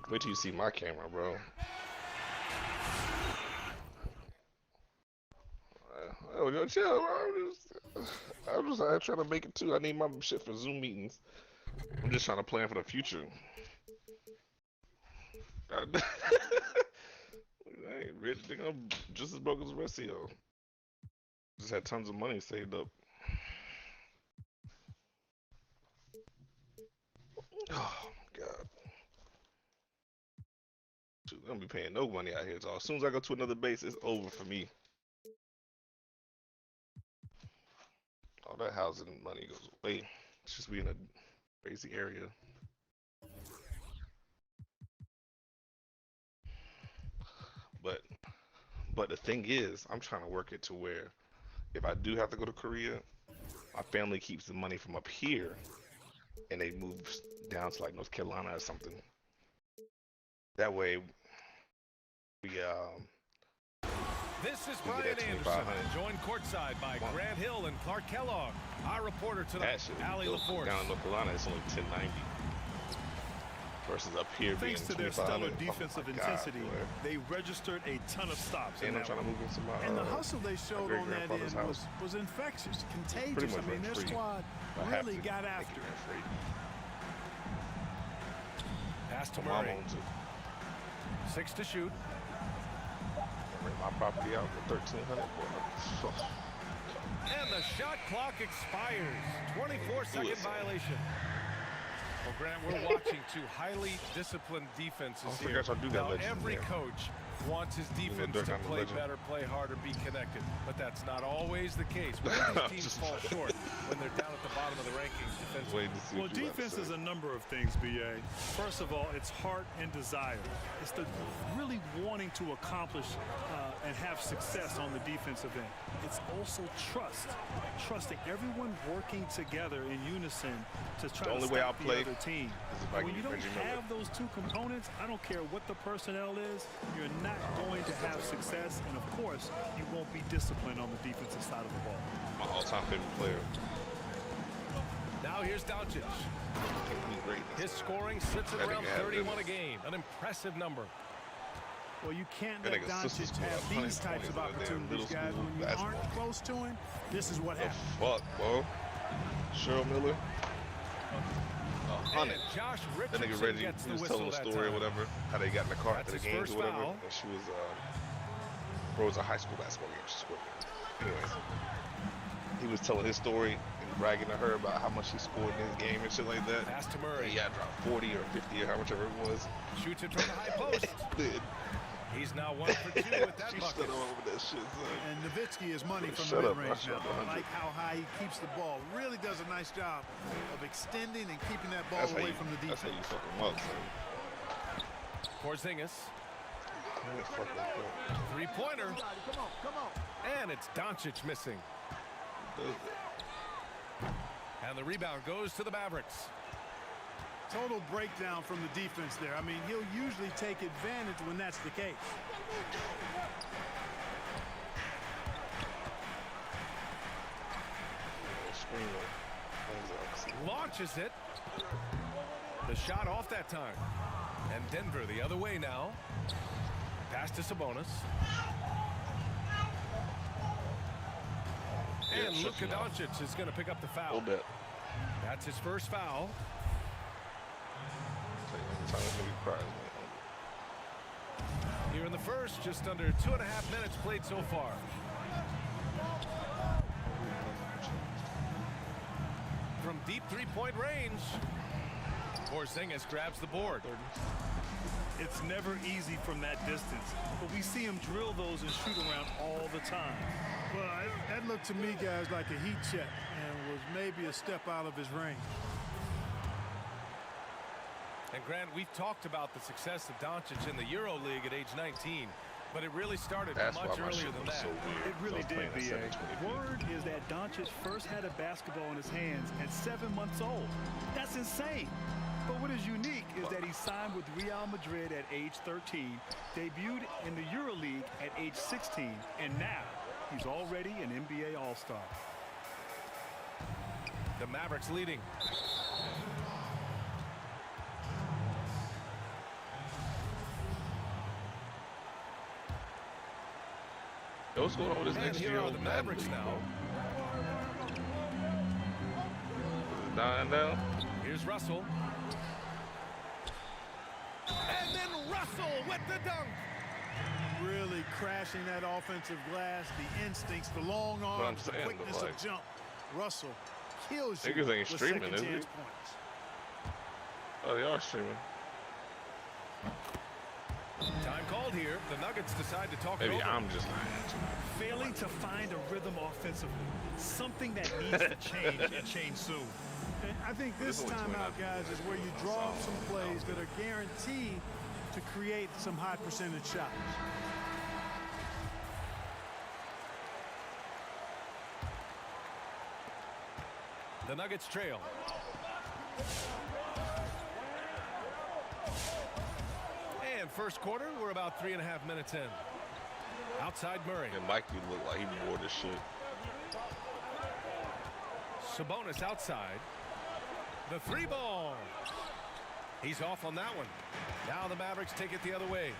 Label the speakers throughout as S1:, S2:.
S1: Wait till you see my camera, bro. Oh, yo, chill, bro. I'm just out here trying to make it too. I need my shit for Zoom meetings. I'm just trying to plan for the future. I ain't rich, nigga. I'm just as broke as the rest of y'all. Just had tons of money saved up. Oh my god. Shoot, I don't be paying no money out here. So as soon as I go to another base, it's over for me. All that housing money goes away. It's just we in a crazy area. But the thing is, I'm trying to work it to where if I do have to go to Korea, my family keeps the money from up here and they move down to like North Carolina or something. That way we
S2: This is Brian Anderson, joined courtside by Grant Hill and Clark Kellogg. Our reporter tonight, Allie LaForce.
S1: Down in North Carolina, it's only 1090. Versus up here being
S3: thanks to their stellar defensive intensity, they registered a ton of stops.
S1: And I'm trying to move into my,
S3: and the hustle they showed on that end was infectious, contagious. I mean, their squad really got after it.
S2: Pass to Murray. 6 to shoot.
S1: Bring my property out for 1,300.
S2: And the shot clock expires. 24-second violation. Well, Grant, we're watching two highly disciplined defenses here. Now, every coach wants his defense to play better, play harder, be connected. But that's not always the case. Where do these teams fall short when they're down at the bottom of the rankings defensively?
S3: Well, defense is a number of things, BA. First of all, it's heart and desire. It's the really wanting to accomplish and have success on the defensive end. It's also trust. Trusting everyone working together in unison to try to stop the other team. And when you don't have those two components, I don't care what the personnel is, you're not going to have success, and of course, you won't be disciplined on the defensive side of the ball.
S1: My all-time favorite player.
S2: Now here's Doncic. His scoring sits at around 31 a game, an impressive number.
S3: Well, you can't let Doncic have these types of opportunities, guys. When you aren't close to him, this is what happens.
S1: Fuck, bro. Cheryl Miller. 100.
S2: Josh
S1: That nigga Reggie was telling the story or whatever, how they got in the car after the games or whatever. And she was, bro, it was a high school basketball game. She scored. Anyways, he was telling his story and bragging to her about how much he scored in his game and shit like that.
S2: Pass to Murray.
S1: Yeah, dropped 40 or 50 or how much ever it was.
S2: Shoots it from the high post. He's now 1 for 2 with that bucket.
S1: That shit,
S3: and Nowitzki is money from the mid-range now. I like how high he keeps the ball. Really does a nice job of extending and keeping that ball away from the defense.
S1: That's how you fuck him up, son.
S2: Porzingis. Three-pointer. And it's Doncic missing. And the rebound goes to the Mavericks.
S3: Total breakdown from the defense there. I mean, he'll usually take advantage when that's the case.
S2: Launches it. The shot off that time. And Denver the other way now. Pass to Sabonis. And Luka Doncic is going to pick up the foul. That's his first foul. Here in the first, just under 2.5 minutes played so far. From deep three-point range, Porzingis grabs the board.
S3: It's never easy from that distance, but we see him drill those and shoot around all the time. Well, that looked to me, guys, like a heat check and was maybe a step out of his range.
S2: And Grant, we've talked about the success of Doncic in the Euro League at age 19, but it really started much earlier than that.
S1: So
S3: it really did, BA. Word is that Doncic first had a basketball in his hands at 7 months old. That's insane. But what is unique is that he signed with Real Madrid at age 13, debuted in the Euro League at age 16, and now he's already an NBA All-Star.
S2: The Mavericks leading.
S1: What's going on with this next
S2: here
S1: year
S2: are the
S1: old
S2: Mavericks now.
S1: Dying down.
S2: Here's Russell. And then Russell with the dunk.
S3: Really crashing that offensive glass, the instincts, the long arms, the quickness of jump. Russell kills you
S1: niggas ain't
S3: with
S1: streaming,
S3: second
S1: is
S3: chance
S1: it?
S3: points.
S1: Oh, they are streaming.
S2: Time called here. The Nuggets decide to talk
S1: Maybe
S2: it over.
S1: I'm just
S3: Failing to find a rhythm offensively, something that needs to change and change soon. And I think this timeout, guys, is where you draw up some plays that are guaranteed to create some high percentage shots.
S2: The Nuggets trail. And first quarter, we're about 3.5 minutes in. Outside Murray.
S1: And Mikey looked like he bored as shit.
S2: Sabonis outside. The three ball. He's off on that one. Now the Mavericks take it the other way.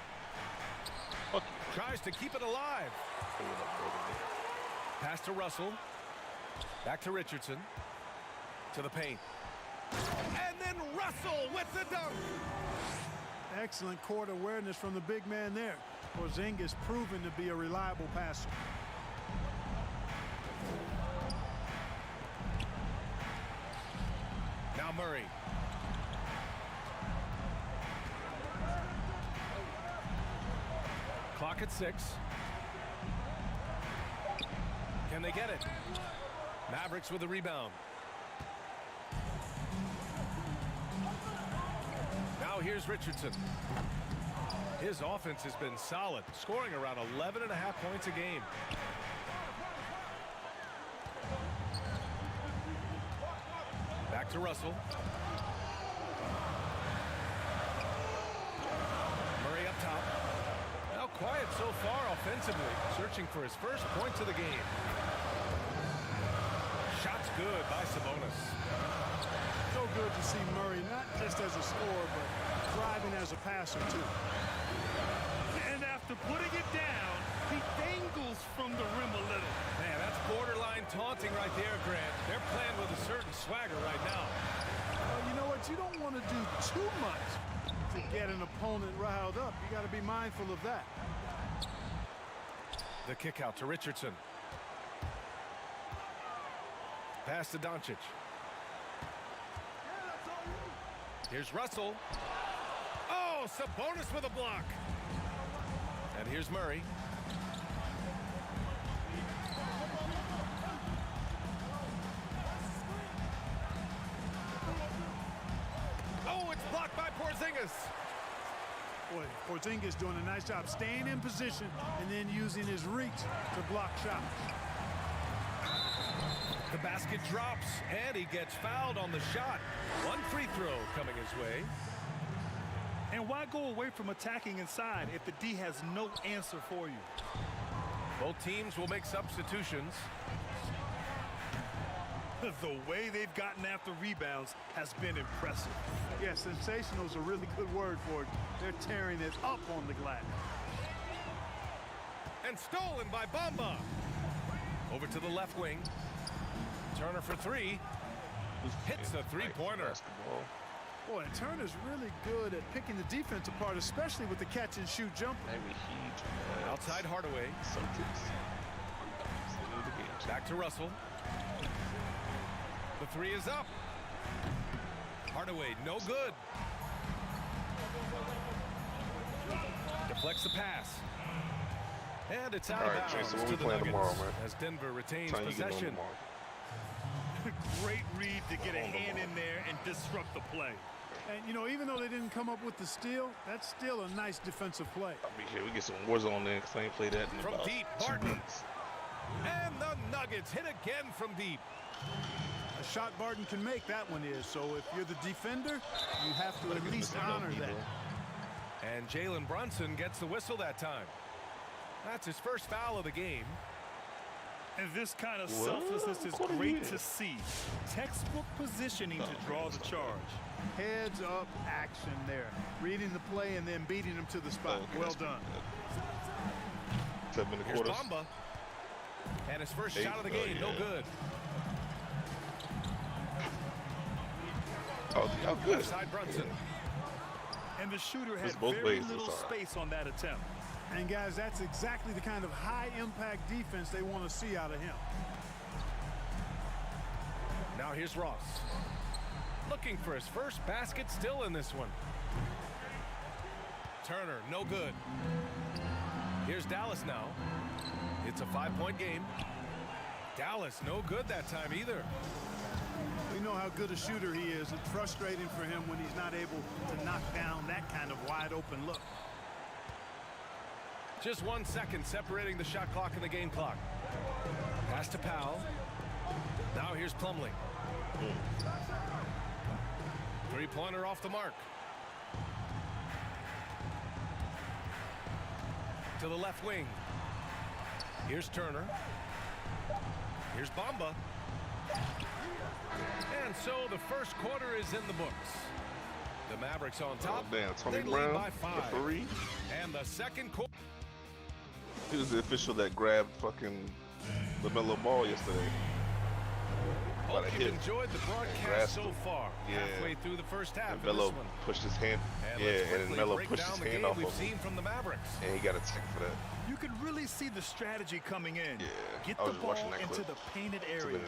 S2: Tries to keep it alive. Pass to Russell. Back to Richardson. To the paint. And then Russell with the dunk.
S3: Excellent court awareness from the big man there. Porzingis proven to be a reliable passer.
S2: Now Murray. Clock at 6. Can they get it? Mavericks with the rebound. Now here's Richardson. His offense has been solid, scoring around 11.5 points a game. Back to Russell. Murray up top. Now quiet so far offensively, searching for his first points of the game. Shots good by Sabonis.
S3: So good to see Murray, not just as a scorer, but thriving as a passer, too. And after putting it down, he dangles from the rim a little.
S2: Man, that's borderline taunting right there, Grant. They're playing with a certain swagger right now.
S3: Well, you know what? You don't want to do too much to get an opponent riled up. You got to be mindful of that.
S2: The kick out to Richardson. Pass to Doncic. Here's Russell. Oh, Sabonis with a block. And here's Murray. Oh, it's blocked by Porzingis.
S3: Boy, Porzingis doing a nice job staying in position and then using his reach to block shots.
S2: The basket drops, and he gets fouled on the shot. One free throw coming his way.
S3: And why go away from attacking inside if the D has no answer for you?
S2: Both teams will make substitutions.
S3: The way they've gotten after rebounds has been impressive. Yeah, sensational is a really good word for it. They're tearing it up on the glass.
S2: And stolen by Bamba. Over to the left wing. Turner for three. Hits a three-pointer.
S3: Boy, and Turner's really good at picking the defense apart, especially with the catch-and-shoot jumper.
S2: Outside Hardaway. Back to Russell. The three is up. Hardaway, no good. Deflects the pass. And it's out of bounds to the Nuggets as Denver retains possession.
S3: Great read to get a hand in there and disrupt the play. And, you know, even though they didn't come up with the steal, that's still a nice defensive play.
S1: I'll be here. We get some Warzone there because I ain't played that in
S2: from
S1: about
S2: deep,
S1: 2
S2: Barton.
S1: months.
S2: And the Nuggets hit again from deep.
S3: A shot Barton can make, that one is. So if you're the defender, you have to at least honor that.
S2: And Jalen Brunson gets the whistle that time. That's his first foul of the game.
S3: And this kind of selflessness is great to see. Textbook positioning to draw the charge. Heads up action there. Reading the play and then beating him to the spot. Well done.
S1: 7 minute
S2: Here's
S1: quarters.
S2: Bamba. And his first shot of the game, no good.
S1: Oh, good.
S2: Side Brunson.
S3: And the shooter had very little space on that attempt. And guys, that's exactly the kind of high-impact defense they want to see out of him.
S2: Now here's Ross. Looking for his first basket, still in this one. Turner, no good. Here's Dallas now. It's a 5-point game. Dallas, no good that time either.
S3: We know how good a shooter he is. It's frustrating for him when he's not able to knock down that kind of wide-open look.
S2: Just 1 second separating the shot clock and the game clock. Pass to Powell. Now here's Plumlee. Three-pointer off the mark. To the left wing. Here's Turner. Here's Bamba. And so the first quarter is in the books. The Mavericks on top.
S1: Oh, damn, Tony Brown,
S2: by 5.
S1: referee.
S2: And the second quarter.
S1: He was the official that grabbed fucking LaMelo Ball yesterday.
S2: Hope you've enjoyed the broadcast so far. Halfway through the first half of this one.
S1: Pushed his hand. And Melo pushed his hand off of him.
S2: From the Mavericks.
S1: And he got a tick for that.
S3: You could really see the strategy coming in.
S1: Yeah.
S3: Get the ball into the painted area.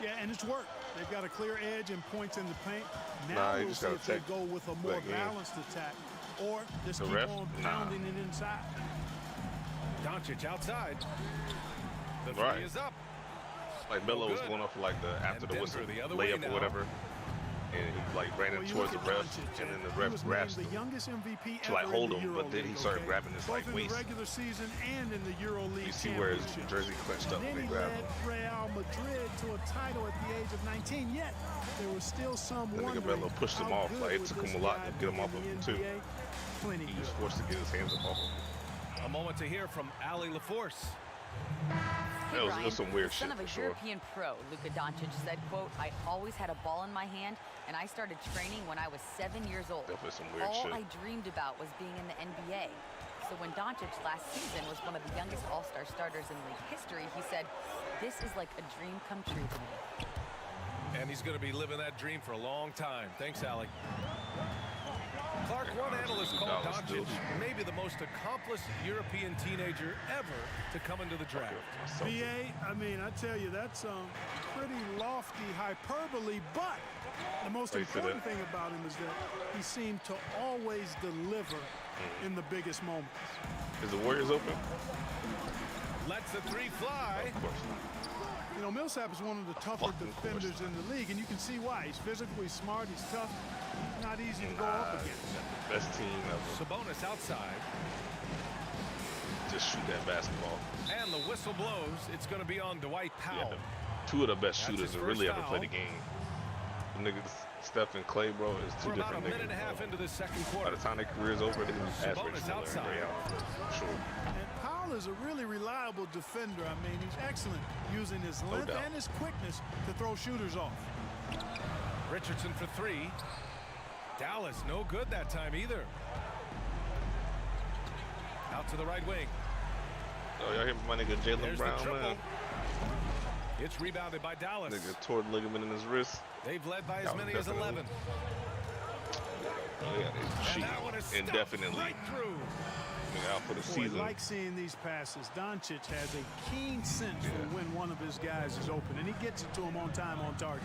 S3: Yeah, and it's worked. They've got a clear edge and points in the paint. Now we'll see if they go with a more balanced attack or just keep on pounding it inside.
S2: Doncic outside. The three is up.
S1: Like Melo was going off like after the whistle layup or whatever, and he like ran in towards the ref, and then the ref grabbed him to like hold him, but then he started grabbing his like waist.
S3: Regular season and in the Euro League.
S1: You see where his jersey clenched up when they grabbed him.
S3: Real Madrid to a title at the age of 19. Yet there was still some wondering.
S1: Melo pushed him off. Like it took him a lot to get him off of him too. He was forced to get his hands up off him.
S2: A moment to hear from Allie LaForce.
S1: It was some weird shit,
S4: son of a
S1: for sure.
S4: European pro, Luka Doncic said, quote, "I always had a ball in my hand, and I started training when I was 7 years old.
S1: Definitely some weird
S4: All
S1: shit.
S4: I dreamed about was being in the NBA. So when Doncic last season was one of the youngest All-Star starters in league history, he said, "This is like a dream come true to me."
S2: And he's going to be living that dream for a long time. Thanks, Allie. Clark, one analyst called Doncic maybe the most accomplished European teenager ever to come into the draft.
S3: BA, I mean, I tell you, that's pretty lofty hyperbole, but the most important thing about him is that he seemed to always deliver in the biggest moments.
S1: Is the Warriors open?
S2: Lets the three fly.
S1: Of course.
S3: You know, Millsap is one of the tougher defenders in the league, and you can see why. He's physically smart, he's tough, not easy to go up against.
S1: Best team ever.
S2: Sabonis outside.
S1: Just shoot that basketball.
S2: And the whistle blows. It's going to be on Dwight Powell.
S1: Yeah, two of the best shooters that really ever played the game. The niggas, Steph and Clay, bro, is two different niggas.
S2: About a minute and a half into the second quarter.
S1: By the time their career's over, they can
S2: Sabonis outside.
S1: Sure.
S3: And Powell is a really reliable defender. I mean, he's excellent using his length and his quickness to throw shooters off.
S2: Richardson for three. Dallas, no good that time either. Out to the right wing.
S1: Oh, y'all hear my nigga Jaylen Brown, man?
S2: It's rebounded by Dallas.
S1: Nigga tore the ligament in his wrist.
S2: They've led by as many as 11.
S1: Oh, yeah, they cheating indefinitely.
S2: Right through.
S1: Out for the season.
S3: I like seeing these passes. Doncic has a keen sense for when one of his guys is open, and he gets it to him on time, on target.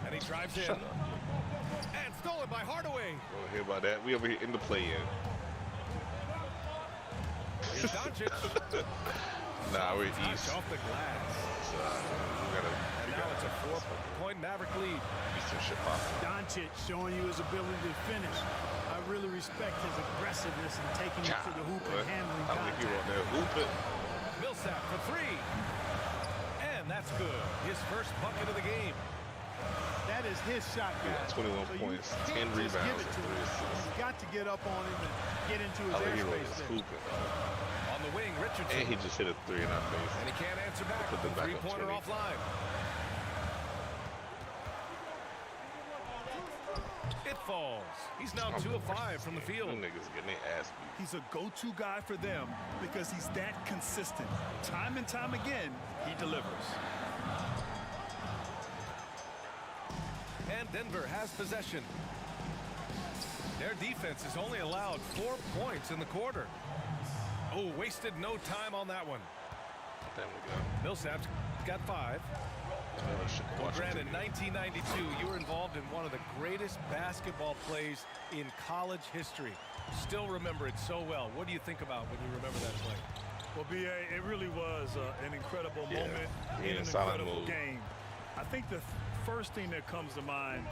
S2: And he drives in. And stolen by Hardaway.
S1: Don't hear about that. We over here in the play-in.
S2: Here's Doncic.
S1: Nah, we're east.
S2: Off the glass. And now it's a 4-point Maverick lead.
S1: Eastern shit popping.
S3: Doncic showing you his ability to finish. I really respect his aggressiveness in taking it to the hoop and handling contact.
S2: Millsap for three. And that's good. His first bucket of the game.
S3: That is his shot, guys.
S1: 21 points, 10 rebounds.
S3: You've got to get up on him and get into his airspace.
S2: On the wing, Richardson.
S1: And he just hit a three in our face.
S2: And he can't answer back.
S1: Put them back
S2: three-pointer offline. It falls. He's now 2 of 5 from the field.
S1: Them niggas getting their ass beat.
S3: He's a go-to guy for them because he's that consistent. Time and time again, he delivers.
S2: And Denver has possession. Their defense has only allowed 4 points in the quarter. Oh, wasted no time on that one.
S1: There we go.
S2: Millsap's got 5. Grant, in 1992, you were involved in one of the greatest basketball plays in college history. Still remember it so well. What do you think about when you remember that play?
S3: Well, BA, it really was an incredible moment in an incredible game. I think the first thing that comes to mind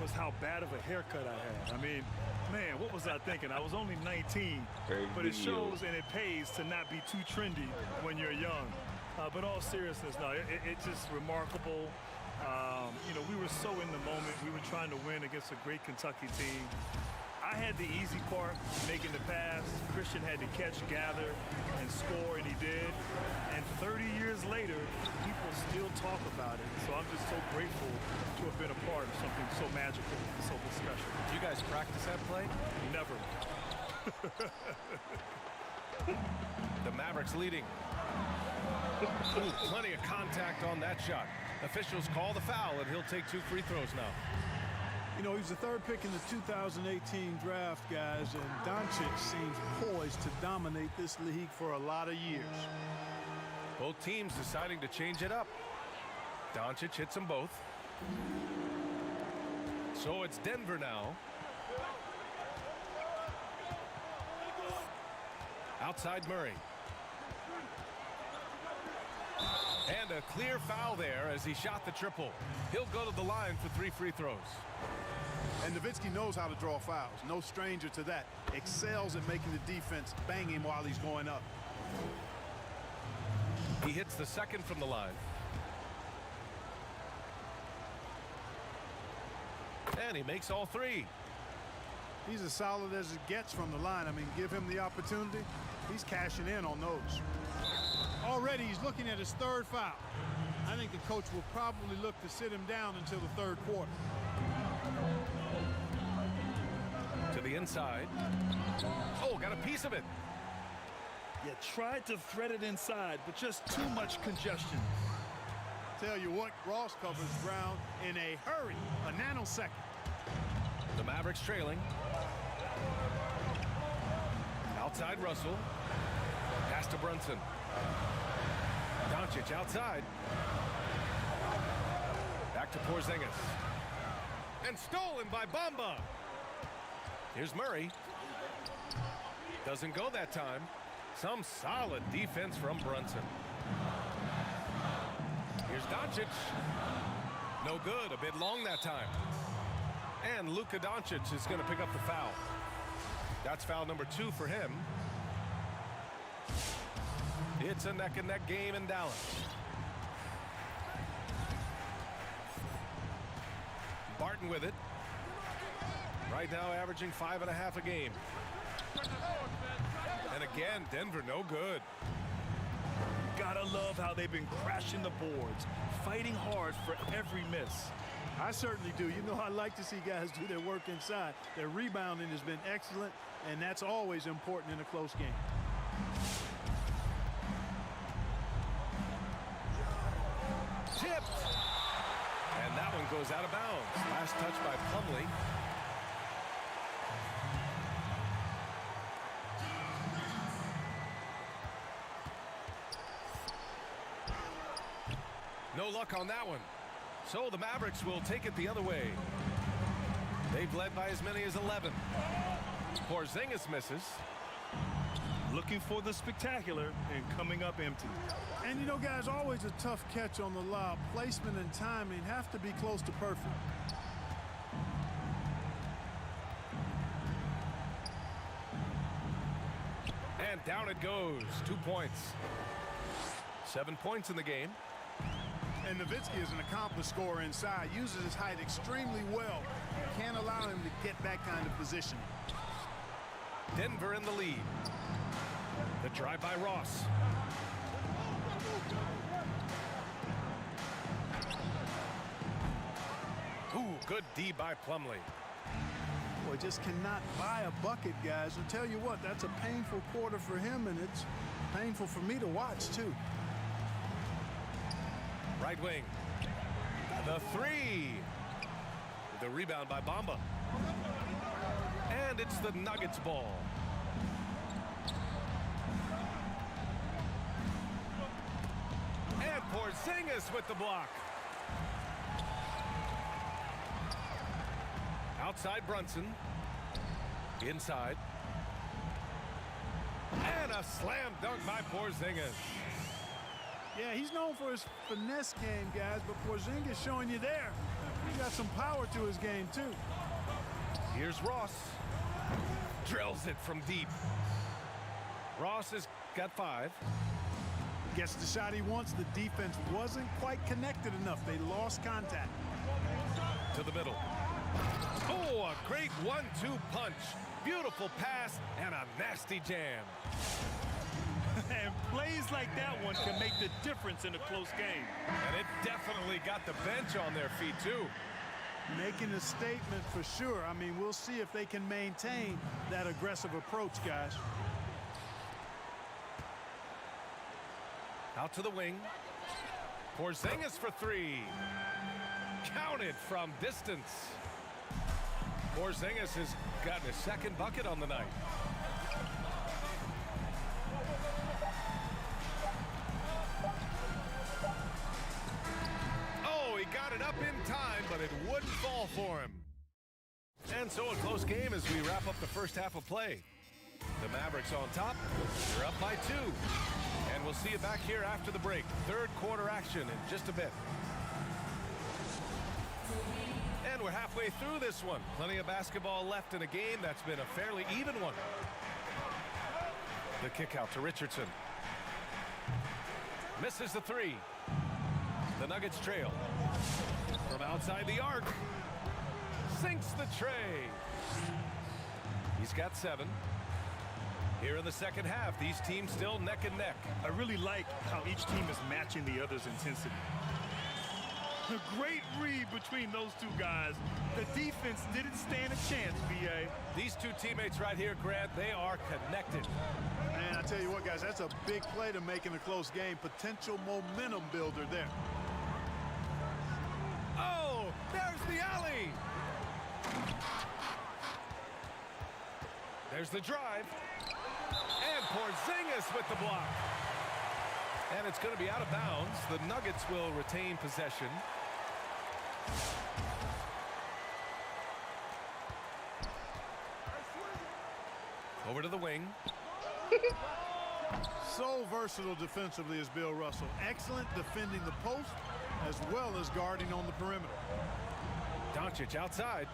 S3: was how bad of a haircut I had. I mean, man, what was I thinking? I was only 19, but it shows and it pays to not be too trendy when you're young. But all seriousness, no, it's just remarkable. You know, we were so in the moment. We were trying to win against a great Kentucky team. I had the easy part, making the pass. Christian had to catch, gather, and score, and he did. And 30 years later, people still talk about it. So I'm just so grateful to have been a part of something so magical and so special.
S2: Did you guys practice that play?
S3: Never.
S2: The Mavericks leading. Ooh, plenty of contact on that shot. Officials call the foul, and he'll take 2 free throws now.
S5: You know, he's the 3rd pick in the 2018 draft, guys, and Doncic seems poised to dominate this league for a lot of years.
S2: Both teams deciding to change it up. Doncic hits them both. So it's Denver now. Outside Murray. And a clear foul there as he shot the triple. He'll go to the line for 3 free throws.
S5: And Nowitzki knows how to draw fouls. No stranger to that. Excels at making the defense bang him while he's going up.
S2: He hits the 2nd from the line. And he makes all 3.
S5: He's as solid as it gets from the line. I mean, give him the opportunity. He's cashing in on those. Already he's looking at his 3rd foul. I think the coach will probably look to sit him down until the 3rd quarter.
S2: To the inside. Oh, got a piece of it.
S3: Yeah, tried to thread it inside, but just too much congestion.
S5: Tell you what, Ross covers ground in a hurry, a nanosecond.
S2: The Mavericks trailing. Outside Russell. Pass to Brunson. Doncic outside. Back to Porzingis. And stolen by Bamba. Here's Murray. Doesn't go that time. Some solid defense from Brunson. Here's Doncic. No good. A bit long that time. And Luka Doncic is going to pick up the foul. That's foul number 2 for him. It's a neck-and-neck game in Dallas. Barton with it. Right now averaging 5.5 a game. And again, Denver no good.
S3: Gotta love how they've been crashing the boards, fighting hard for every miss.
S5: I certainly do. You know, I like to see guys do their work inside. Their rebounding has been excellent, and that's always important in a close game.
S2: Tipped. And that one goes out of bounds. Last touch by Plumlee. No luck on that one. So the Mavericks will take it the other way. They've led by as many as 11. Porzingis misses.
S3: Looking for the spectacular and coming up empty.
S5: And you know, guys, always a tough catch on the lob. Placement and timing have to be close to perfect.
S2: And down it goes. 2 points. 7 points in the game.
S5: And Nowitzki is an accomplished scorer inside. Uses his height extremely well. Can't allow him to get that kind of position.
S2: Denver in the lead. The drive by Ross. Ooh, good D by Plumlee.
S5: Boy, just cannot buy a bucket, guys. I'll tell you what, that's a painful quarter for him, and it's painful for me to watch, too.
S2: Right wing. The three. The rebound by Bamba. And it's the Nuggets ball. And Porzingis with the block. Outside Brunson. Inside. And a slam dunk by Porzingis.
S5: Yeah, he's known for his finesse game, guys, but Porzingis showing you there. He's got some power to his game, too.
S2: Here's Ross. Drills it from deep. Ross has got 5.
S5: Gets the shot he wants. The defense wasn't quite connected enough. They lost contact.
S2: To the middle. Oh, a great 1-2 punch. Beautiful pass and a nasty jam.
S3: And plays like that one can make the difference in a close game.
S2: And it definitely got the bench on their feet, too.
S5: Making a statement for sure. I mean, we'll see if they can maintain that aggressive approach, guys.
S2: Out to the wing. Porzingis for 3. Counted from distance. Porzingis has gotten his second bucket on the night. Oh, he got it up in time, but it wouldn't fall for him. And so a close game as we wrap up the first half of play. The Mavericks on top. They're up by 2. And we'll see you back here after the break. Third quarter action in just a bit. And we're halfway through this one. Plenty of basketball left in a game that's been a fairly even one. The kick out to Richardson. Misses the 3. The Nuggets trail. From outside the arc. Sinks the tray. He's got 7. Here in the second half, these teams still neck and neck.
S3: I really like how each team is matching the other's intensity. A great read between those two guys. The defense didn't stand a chance, BA.
S2: These two teammates right here, Grant, they are connected.
S5: Man, I tell you what, guys, that's a big play to make in a close game. Potential momentum builder there.
S2: Oh, there's the alley. There's the drive. And Porzingis with the block. And it's going to be out of bounds. The Nuggets will retain possession. Over to the wing.
S5: So versatile defensively is Bill Russell. Excellent defending the post as well as guarding on the perimeter.
S2: Doncic outside.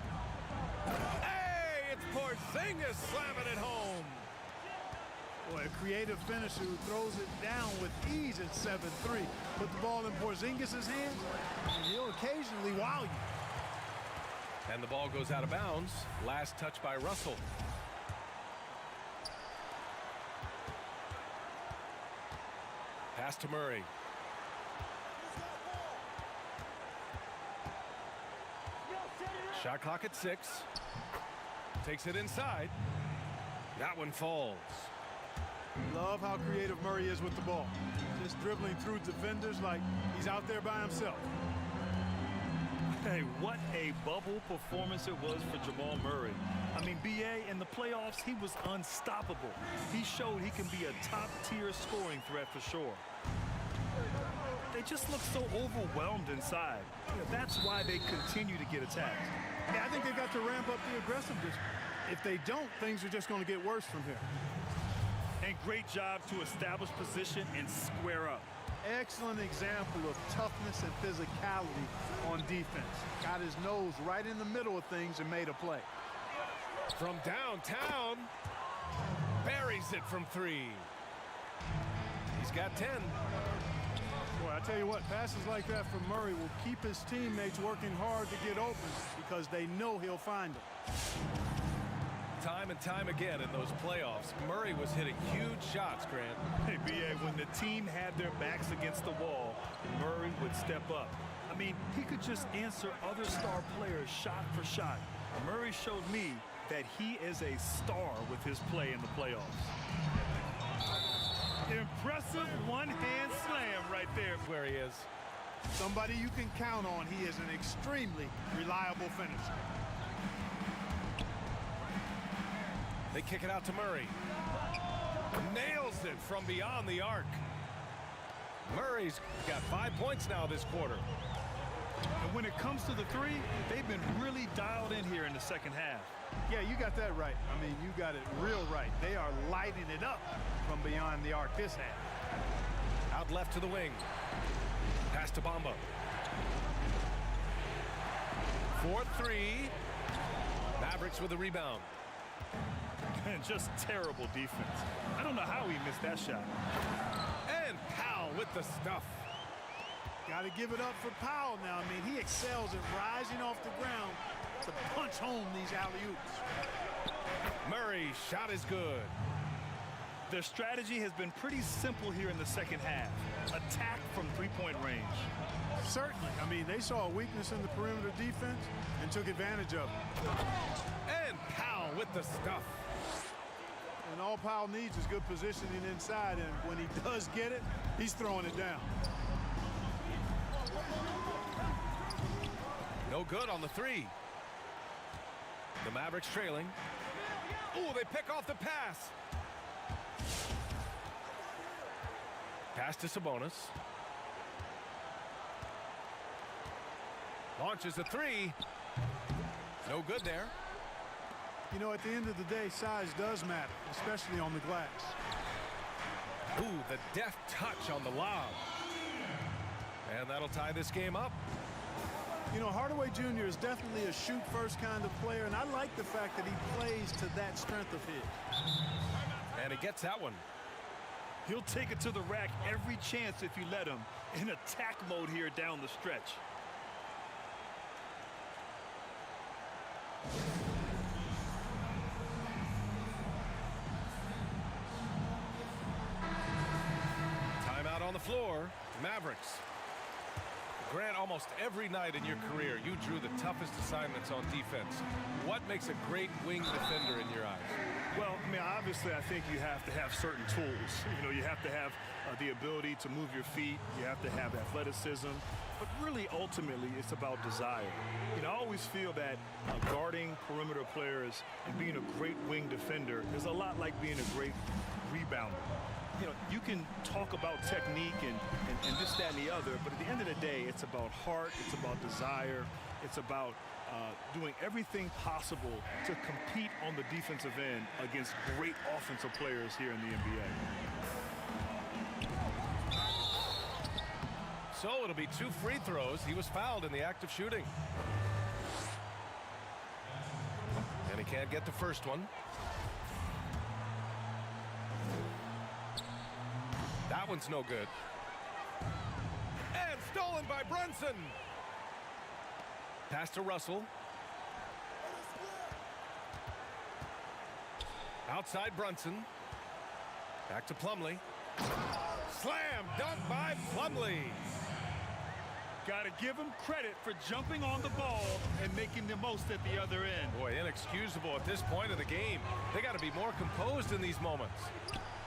S2: Hey, it's Porzingis slamming it home.
S5: Boy, a creative finisher who throws it down with ease at 7-3. Put the ball in Porzingis' hands, and he'll occasionally wow you.
S2: And the ball goes out of bounds. Last touch by Russell. Pass to Murray. Shot clock at 6. Takes it inside. That one falls.
S5: Love how creative Murray is with the ball. Just dribbling through defenders like he's out there by himself.
S3: Hey, what a bubble performance it was for Jamal Murray. I mean, BA, in the playoffs, he was unstoppable. He showed he can be a top-tier scoring threat for sure. They just look so overwhelmed inside. That's why they continue to get attacked.
S5: Yeah, I think they've got to ramp up the aggressiveness. If they don't, things are just going to get worse from here.
S3: And great job to establish position and square up.
S5: Excellent example of toughness and physicality on defense. Got his nose right in the middle of things and made a play.
S2: From downtown, buries it from 3. He's got 10.
S5: Boy, I tell you what, passes like that from Murray will keep his teammates working hard to get open because they know he'll find them.
S2: Time and time again in those playoffs, Murray was hitting huge shots, Grant.
S3: Hey, BA, when the team had their backs against the wall, Murray would step up. I mean, he could just answer other star players shot for shot. Murray showed me that he is a star with his play in the playoffs. Impressive one-hand slam right there
S2: where he is.
S5: Somebody you can count on. He is an extremely reliable finisher.
S2: They kick it out to Murray. Nails it from beyond the arc. Murray's got 5 points now this quarter.
S3: And when it comes to the three, they've been really dialed in here in the second half.
S5: Yeah, you got that right. I mean, you got it real right. They are lighting it up from beyond the arc this half.
S2: Out left to the wing. Pass to Bamba. 4-3. Mavericks with the rebound.
S3: And just terrible defense. I don't know how he missed that shot.
S2: And Powell with the stuff.
S5: Got to give it up for Powell now. I mean, he excels at rising off the ground to punch home these alley-oops.
S2: Murray's shot is good.
S3: Their strategy has been pretty simple here in the second half. Attack from three-point range.
S5: Certainly. I mean, they saw a weakness in the perimeter defense and took advantage of it.
S2: And Powell with the stuff.
S5: And all Powell needs is good positioning inside, and when he does get it, he's throwing it down.
S2: No good on the three. The Mavericks trailing. Oh, they pick off the pass. Pass to Sabonis. Launches a three. No good there.
S5: You know, at the end of the day, size does matter, especially on the glass.
S2: Ooh, the deft touch on the lob. And that'll tie this game up.
S5: You know, Hardaway Jr. is definitely a shoot-first kind of player, and I like the fact that he plays to that strength of his.
S2: And he gets that one.
S3: He'll take it to the rack every chance if you let him, in attack mode here down the stretch.
S2: Timeout on the floor. Mavericks. Grant, almost every night in your career, you drew the toughest assignments on defense. What makes a great wing defender in your eyes?
S3: Well, I mean, obviously, I think you have to have certain tools. You know, you have to have the ability to move your feet. You have to have athleticism. But really, ultimately, it's about desire. You know, I always feel that guarding perimeter players and being a great wing defender is a lot like being a great rebounder. You know, you can talk about technique and this, that, and the other, but at the end of the day, it's about heart, it's about desire, it's about doing everything possible to compete on the defensive end against great offensive players here in the NBA.
S2: So it'll be 2 free throws. He was fouled in the act of shooting. And he can't get the first one. That one's no good. And stolen by Brunson. Pass to Russell. Outside Brunson. Back to Plumlee. Slam dunk by Plumlee.
S3: Got to give him credit for jumping on the ball and making the most at the other end.
S2: Boy, inexcusable at this point of the game. They got to be more composed in these moments.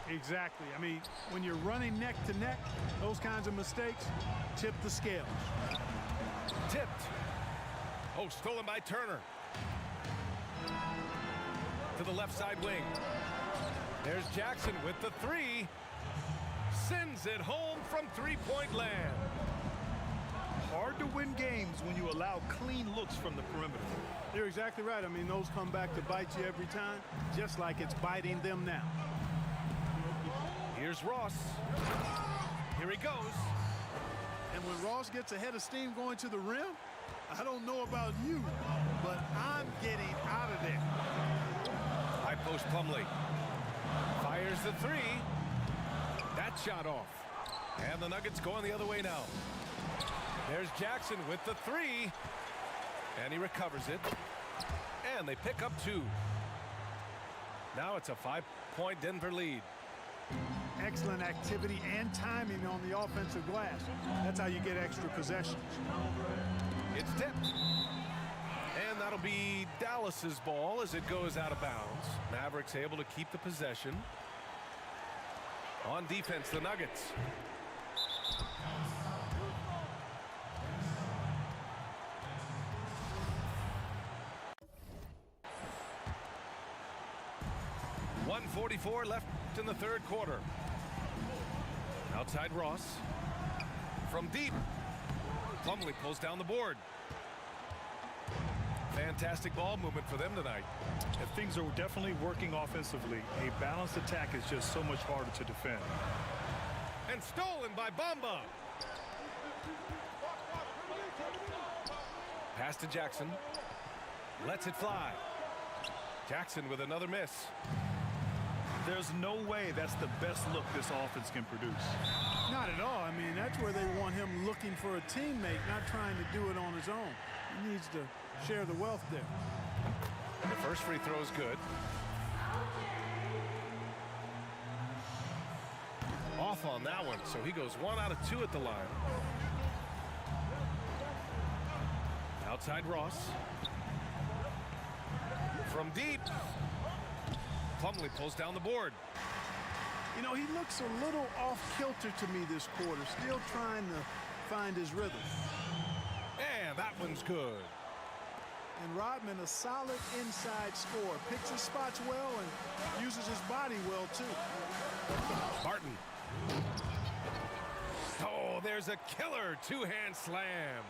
S5: Exactly. I mean, when you're running neck to neck, those kinds of mistakes tip the scales.
S2: Tipped. Oh, stolen by Turner. To the left side wing. There's Jackson with the three. Sends it home from three-point land.
S5: Hard to win games when you allow clean looks from the perimeter. You're exactly right. I mean, those come back to bite you every time, just like it's biting them now.
S2: Here's Ross. Here he goes.
S5: And when Ross gets a head of steam going to the rim, I don't know about you, but I'm getting out of there.
S2: High post Plumlee. Fires the three. That shot off. And the Nuggets going the other way now. There's Jackson with the three. And he recovers it. And they pick up 2. Now it's a 5-point Denver lead.
S5: Excellent activity and timing on the offensive glass. That's how you get extra possessions.
S2: It's tipped. And that'll That'll be Dallas's ball as it goes out of bounds. Mavericks able to keep the possession. On defense, the Nuggets. .144 left in the third quarter. Outside Ross. From deep. Plumlee pulls down the board. Fantastic ball movement for them tonight.
S3: And things are definitely working offensively. A balanced attack is just so much harder to defend.
S2: And stolen by Bamba. Pass to Jackson. Lets it fly. Jackson with another miss.
S3: There's no way that's the best look this offense can produce.
S5: Not at all. I mean, that's where they want him looking for a teammate, not trying to do it on his own. He needs to share the wealth there.
S2: The first free throw is good. Off on that one, so he goes 1 out of 2 at the line. Outside Ross. From deep. Plumlee pulls down the board.
S5: You know, he looks a little off kilter to me this quarter, still trying to find his rhythm.
S2: And that one's good.
S5: And Rodman, a solid inside scorer, picks his spots well and uses his body well too.
S2: Barton. Oh, there's a killer two-hand slam.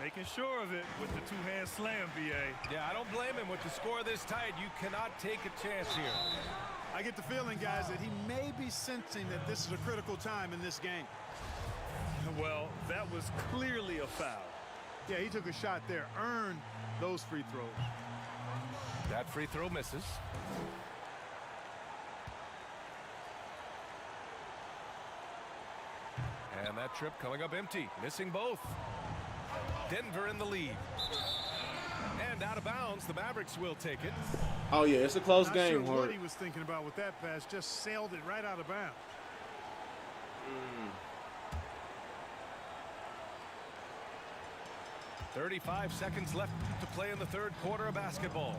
S3: Making sure of it with the two-hand slam, BA.
S2: Yeah, I don't blame him with the score this tight. You cannot take a chance here.
S5: I get the feeling, guys, that he may be sensing that this is a critical time in this game.
S3: Well, that was clearly a foul.
S5: Yeah, he took a shot there, earned those free throws.
S2: That free throw misses. And that trip coming up empty, missing both. Denver in the lead. And out of bounds, the Mavericks will take it.
S6: Oh, yeah, it's a close
S5: Not
S6: game,
S5: sure
S6: Hart.
S5: what he was thinking about with that pass, just sailed it right out of bounds.
S2: 35 seconds left to play in the third quarter of basketball.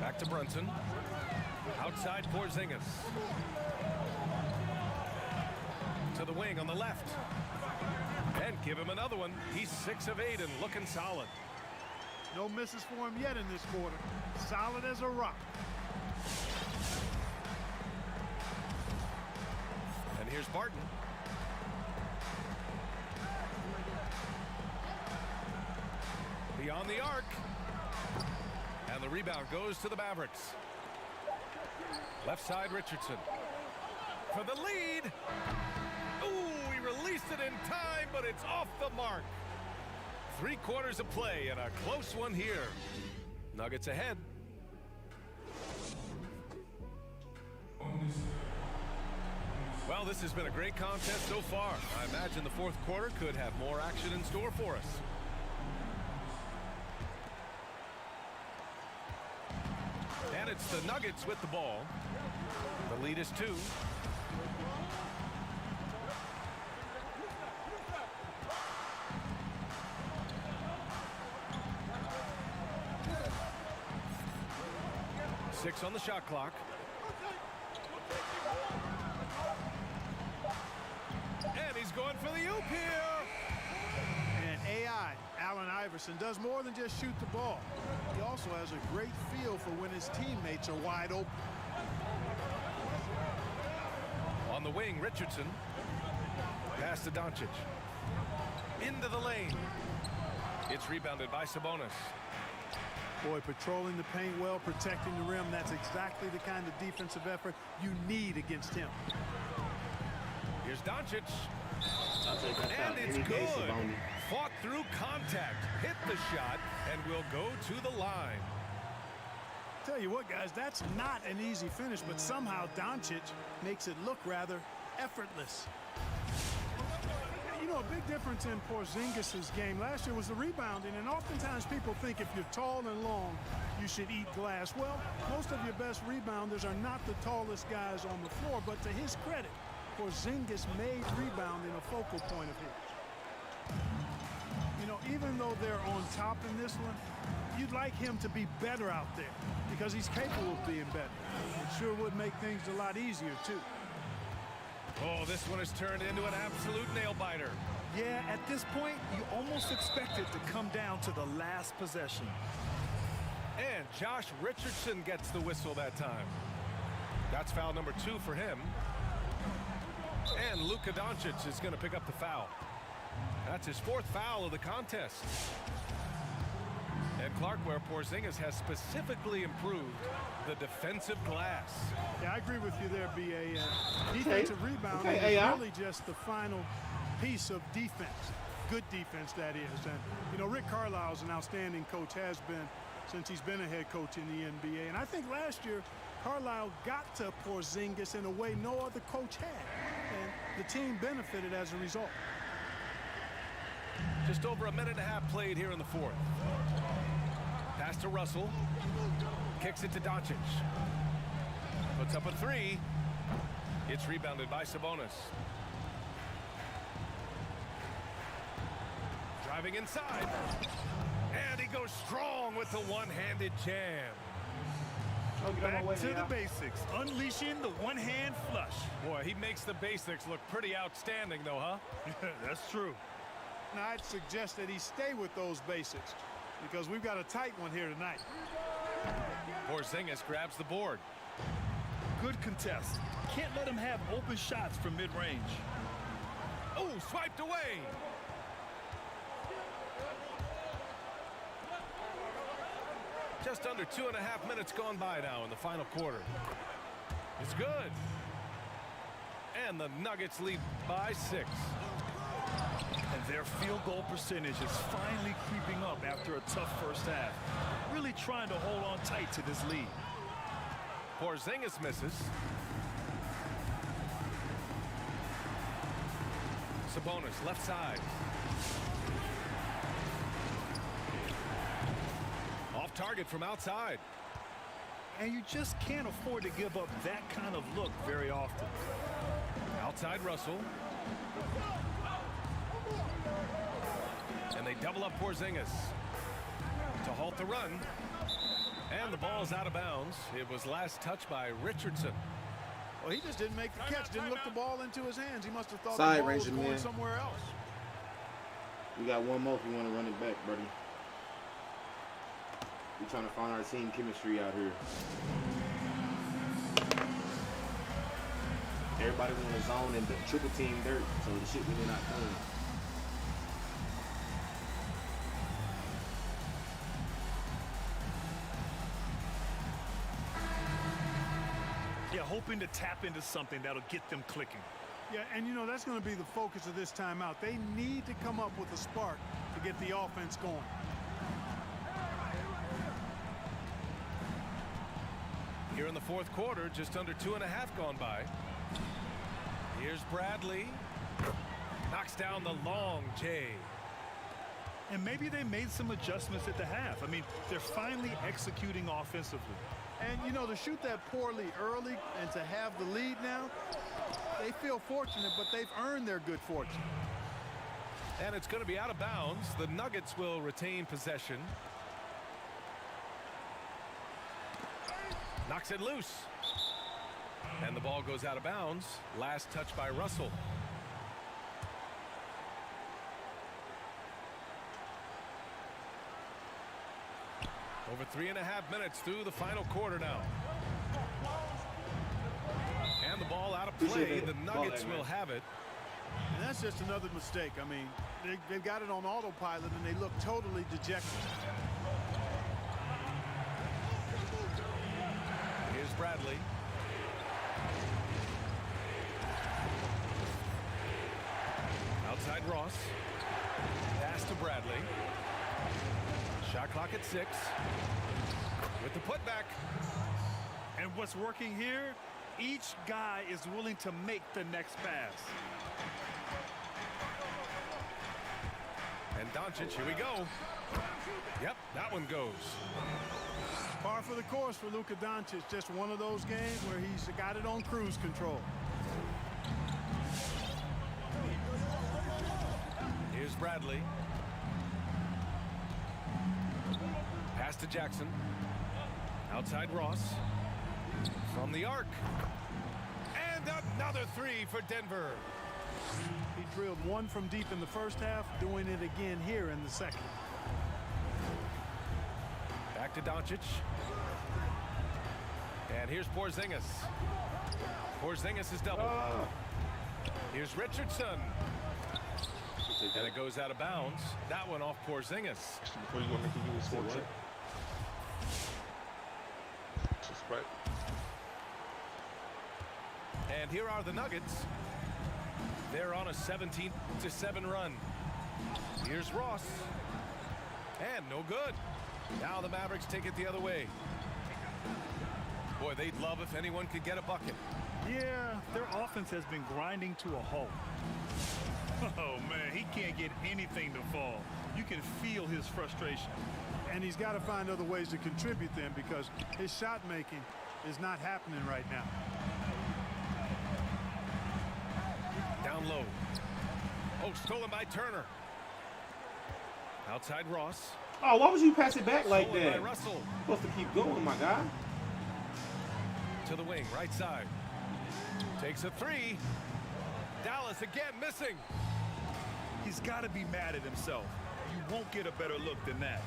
S2: Back to Brunson. Outside Porzingis. To the wing on the left. And give him another one. He's 6 of 8 and looking solid.
S5: No misses for him yet in this quarter. Solid as a rock.
S2: And here's Barton. Beyond the arc. And the rebound goes to the Mavericks. Left side Richardson. For the lead. Ooh, he released it in time, but it's off the mark. 3 quarters of play and a close one here. Nuggets ahead. Well, this has been a great contest so far. I imagine the fourth quarter could have more action in store for us. And it's the Nuggets with the ball. The lead is 2. Six on the shot clock. And he's going for the oop here.
S5: And AI, Allen Iverson, does more than just shoot the ball. He also has a great feel for when his teammates are wide open.
S2: On the wing, Richardson. Pass to Doncic. Into the lane. It's rebounded by Sabonis.
S5: Boy, patrolling the paint well, protecting the rim. That's exactly the kind of defensive effort you need against him.
S2: Here's Doncic. And it's good. Fought through contact, hit the shot, and will go to the line.
S5: Tell you what, guys, that's not an easy finish, but somehow Doncic makes it look rather effortless. You know, a big difference in Porzingis' game last year was the rebounding, and oftentimes people think if you're tall and long, you should eat glass. Well, most of your best rebounders are not the tallest guys on the floor, but to his credit, Porzingis made rebounding a focal point of his. You know, even though they're on top in this one, you'd like him to be better out there because he's capable of being better. It sure would make things a lot easier, too.
S2: Oh, this one has turned into an absolute nail-biter.
S3: Yeah, at this point, you almost expect it to come down to the last possession.
S2: And Josh Richardson gets the whistle that time. That's foul number 2 for him. And Luka Doncic is going to pick up the foul. That's his 4th foul of the contest. And Clark, where Porzingis has specifically improved the defensive glass.
S5: Yeah, I agree with you there, BA. Defensive rebounding is really just the final piece of defense. Good defense, that is. And, you know, Rick Carlisle is an outstanding coach, has been since he's been a head coach in the NBA. And I think last year, Carlisle got to Porzingis in a way no other coach had. And the team benefited as a result.
S2: Just over a minute and a half played here in the 4th. Pass to Russell. Kicks it to Doncic. Puts up a 3. It's rebounded by Sabonis. Driving inside. And he goes strong with the one-handed jam.
S3: Back to the basics. Unleashing the one-hand flush.
S2: Boy, he makes the basics look pretty outstanding, though, huh?
S3: That's true.
S5: Now, I'd suggest that he stay with those basics because we've got a tight one here tonight.
S2: Porzingis grabs the board.
S3: Good contest. Can't let him have open shots from mid-range.
S2: Oh, swiped away. Just under 2.5 minutes gone by now in the final quarter. It's good. And the Nuggets lead by 6.
S3: And their field goal percentage is finally creeping up after a tough first half. Really trying to hold on tight to this lead.
S2: Porzingis misses. Sabonis left side. Off target from outside.
S3: And you just can't afford to give up that kind of look very often.
S2: Outside Russell. And they double up Porzingis to halt the run. And the ball's out of bounds. It was last touched by Richardson.
S5: Well, he just didn't make the catch, didn't look the ball into his hands. He must have thought
S6: Side
S5: the ball was
S6: Ranger,
S5: going
S6: man.
S5: somewhere else.
S6: We got one more if you want to run it back, buddy. We're trying to find our team chemistry out here. Everybody want to zone in the triple team dirt, so the shit really not done.
S3: Yeah, hoping to tap into something that'll get them clicking.
S5: Yeah, and you know, that's going to be the focus of this timeout. They need to come up with a spark to get the offense going.
S2: Here in the 4th quarter, just under 2.5 gone by. Here's Bradley. Knocks down the long J.
S3: And maybe they made some adjustments at the half. I mean, they're finally executing offensively.
S5: And, you know, to shoot that poorly early and to have the lead now, they feel fortunate, but they've earned their good fortune.
S2: And it's going to be out of bounds. The Nuggets will retain possession. Knocks it loose. And the ball goes out of bounds. Last touch by Russell. Over 3.5 minutes through the final quarter now. And the ball out of play. The Nuggets will have it.
S5: And that's just another mistake. I mean, they've got it on autopilot, and they look totally dejected.
S2: Here's Bradley. Outside Ross. Pass to Bradley. Shot clock at 6. With the putback.
S3: And what's working here, each guy is willing to make the next pass.
S2: And Doncic, here we go. Yep, that one goes.
S5: Par for the course for Luka Doncic. Just one of those games where he's got it on cruise control.
S2: Here's Bradley. Pass to Jackson. Outside Ross. From the arc. And another three for Denver.
S5: He drilled one from deep in the first half, doing it again here in the second.
S2: Back to Doncic. And here's Porzingis. Porzingis is double. Here's Richardson. And it goes out of bounds. That one off Porzingis.
S1: Before you go make a score check. Right.
S2: And here are the Nuggets. They're on a 17-7 run. Here's Ross. And no good. Now the Mavericks take it the other way. Boy, they'd love if anyone could get a bucket.
S3: Yeah, their offense has been grinding to a halt. Oh, man, he can't get anything to fall. You can feel his frustration.
S5: And he's got to find other ways to contribute then, because his shot making is not happening right now.
S2: Down low. Oh, stolen by Turner. Outside Ross.
S6: Oh, why would you pass it back like
S2: Stolen
S6: that?
S2: by Russell.
S6: Supposed to keep going, my guy.
S2: To the wing, right side. Takes a three. Dallas again missing.
S3: He's got to be mad at himself. You won't get a better look than that.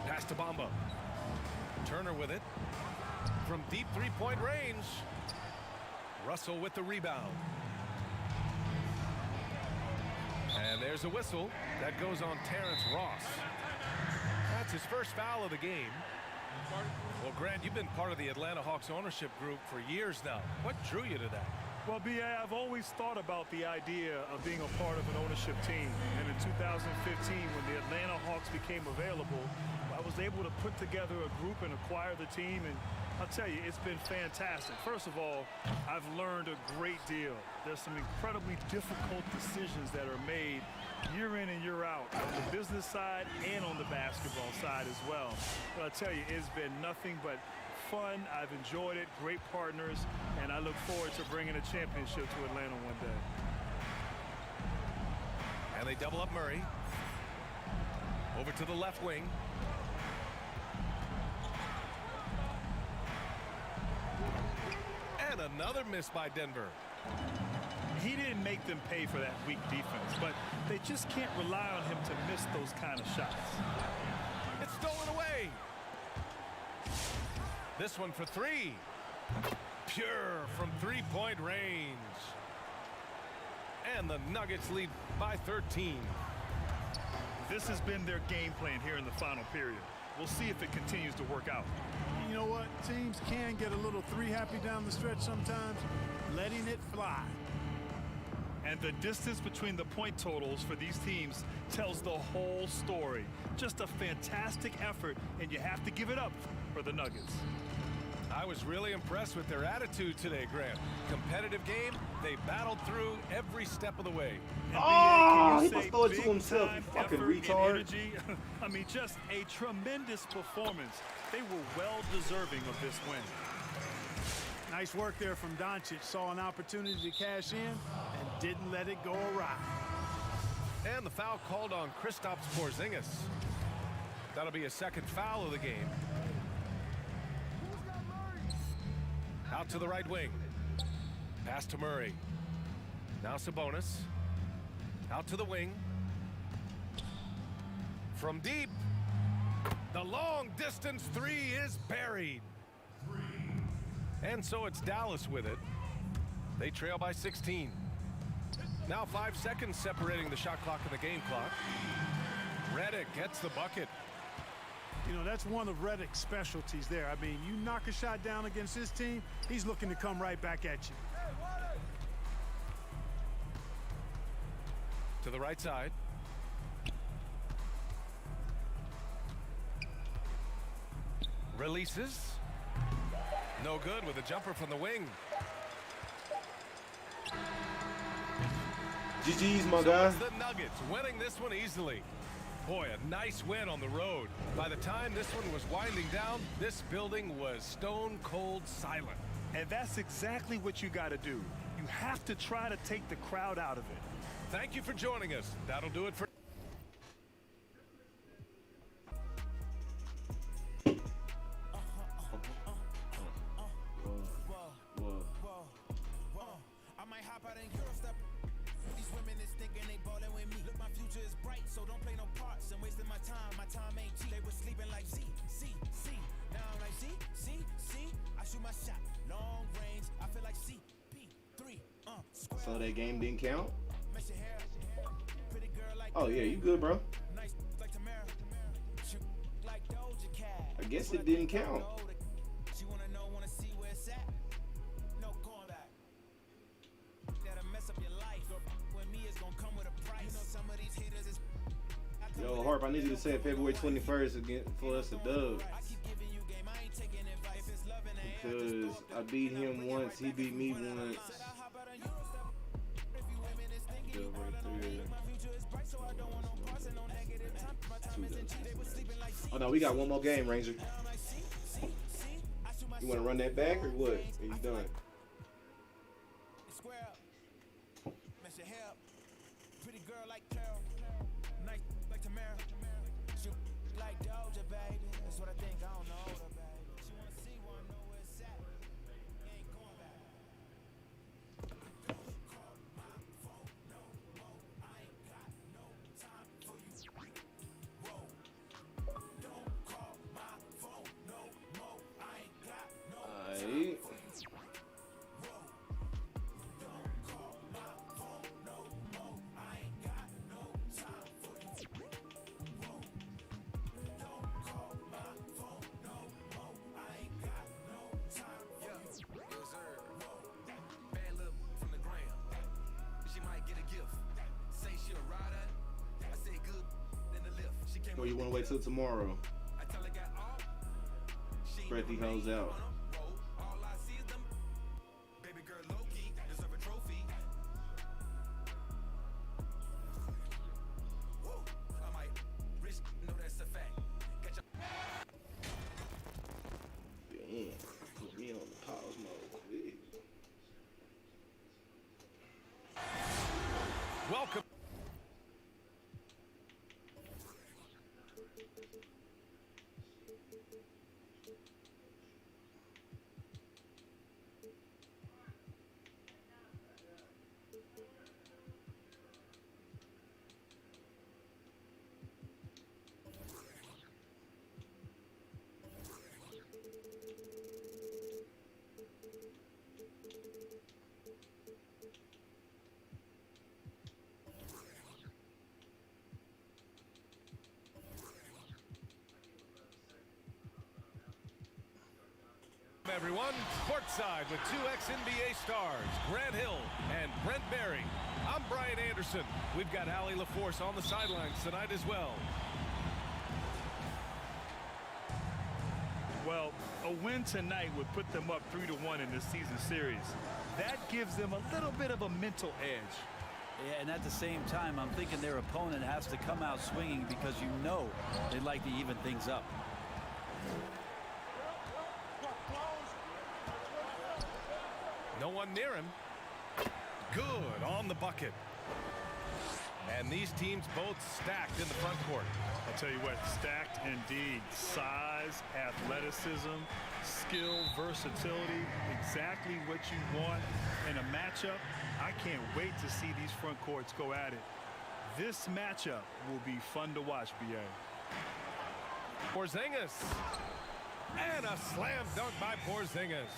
S2: Pass to Bamba. Turner with it. From deep three-point range. Russell with the rebound. And there's a whistle. That goes on Terrence Ross. That's his first foul of the game. Well, Grant, you've been part of the Atlanta Hawks ownership group for years now. What drew you to that?
S3: Well, BA, I've always thought about the idea of being a part of an ownership team. And in 2015, when the Atlanta Hawks became available, I was able to put together a group and acquire the team. And I'll tell you, it's been fantastic. First of all, I've learned a great deal. There's some incredibly difficult decisions that are made year in and year out on the business side and on the basketball side as well. But I'll tell you, it's been nothing but fun. I've enjoyed it. Great partners, and I look forward to bringing a championship to Atlanta one day.
S2: And they double up Murray. Over to the left wing. And another miss by Denver.
S3: He didn't make them pay for that weak defense, but they just can't rely on him to miss those kind of shots.
S2: It's stolen away. This one for three. Pure from three-point range. And the Nuggets lead by 13.
S3: This has been their game plan here in the final period. We'll see if it continues to work out.
S5: You know what? Teams can get a little three-happy down the stretch sometimes, letting it fly.
S3: And the distance between the point totals for these teams tells the whole story. Just a fantastic effort, and you have to give it up for the Nuggets.
S2: I was really impressed with their attitude today, Grant. Competitive game, they battled through every step of the way.
S6: Oh, he must throw it to himself, you fucking retard.
S3: I mean, just a tremendous performance. They were well deserving of this win.
S5: Nice work there from Doncic. Saw an opportunity to cash in and didn't let it go awry.
S2: And the foul called on Kristaps Porzingis. That'll be a second foul of the game. Out to the right wing. Pass to Murray. Now Sabonis. Out to the wing. From deep. The long distance three is buried. And so it's Dallas with it. They trail by 16. Now 5 seconds separating the shot clock and the game clock. Redick gets the bucket.
S5: You know, that's one of Redick's specialties there. I mean, you knock a shot down against his team, he's looking to come right back at you.
S2: To the right side. Releases. No good with a jumper from the wing.
S6: GG's, my guy.
S2: It's the Nuggets winning this one easily. Boy, a nice win on the road. By the time this one was winding down, this building was stone cold silent.
S3: And that's exactly what you got to do. You have to try to take the crowd out of it.
S2: Thank you for joining us. That'll do it for
S6: So that game didn't count? Oh yeah, you good, bro. I guess it didn't count. Yo, Harp, I need you to say February 21st again for us to dub. Because I beat him once, he beat me once. Dub right there. Oh no, we got one more game, Ranger. You want to run that back or what? Are you done? Or you want to wait till tomorrow? Spread these hoes out. Damn, put me on the pause mode, please.
S2: Welcome. Everyone, courtside with two ex-NbA stars, Grant Hill and Brent Berry. I'm Brian Anderson. We've got Allie LaForce on the sidelines tonight as well.
S3: Well, a win tonight would put them up 3-1 in this season series. That gives them a little bit of a mental edge.
S7: Yeah, and at the same time, I'm thinking their opponent has to come out swinging because you know they'd like to even things up.
S2: No one near him. Good on the bucket. And these teams both stacked in the front court.
S3: I'll tell you what, stacked indeed. Size, athleticism, skill, versatility, exactly what you want in a matchup. I can't wait to see these front courts go at it. This matchup will be fun to watch, BA.
S2: Porzingis. And a slam dunk by Porzingis.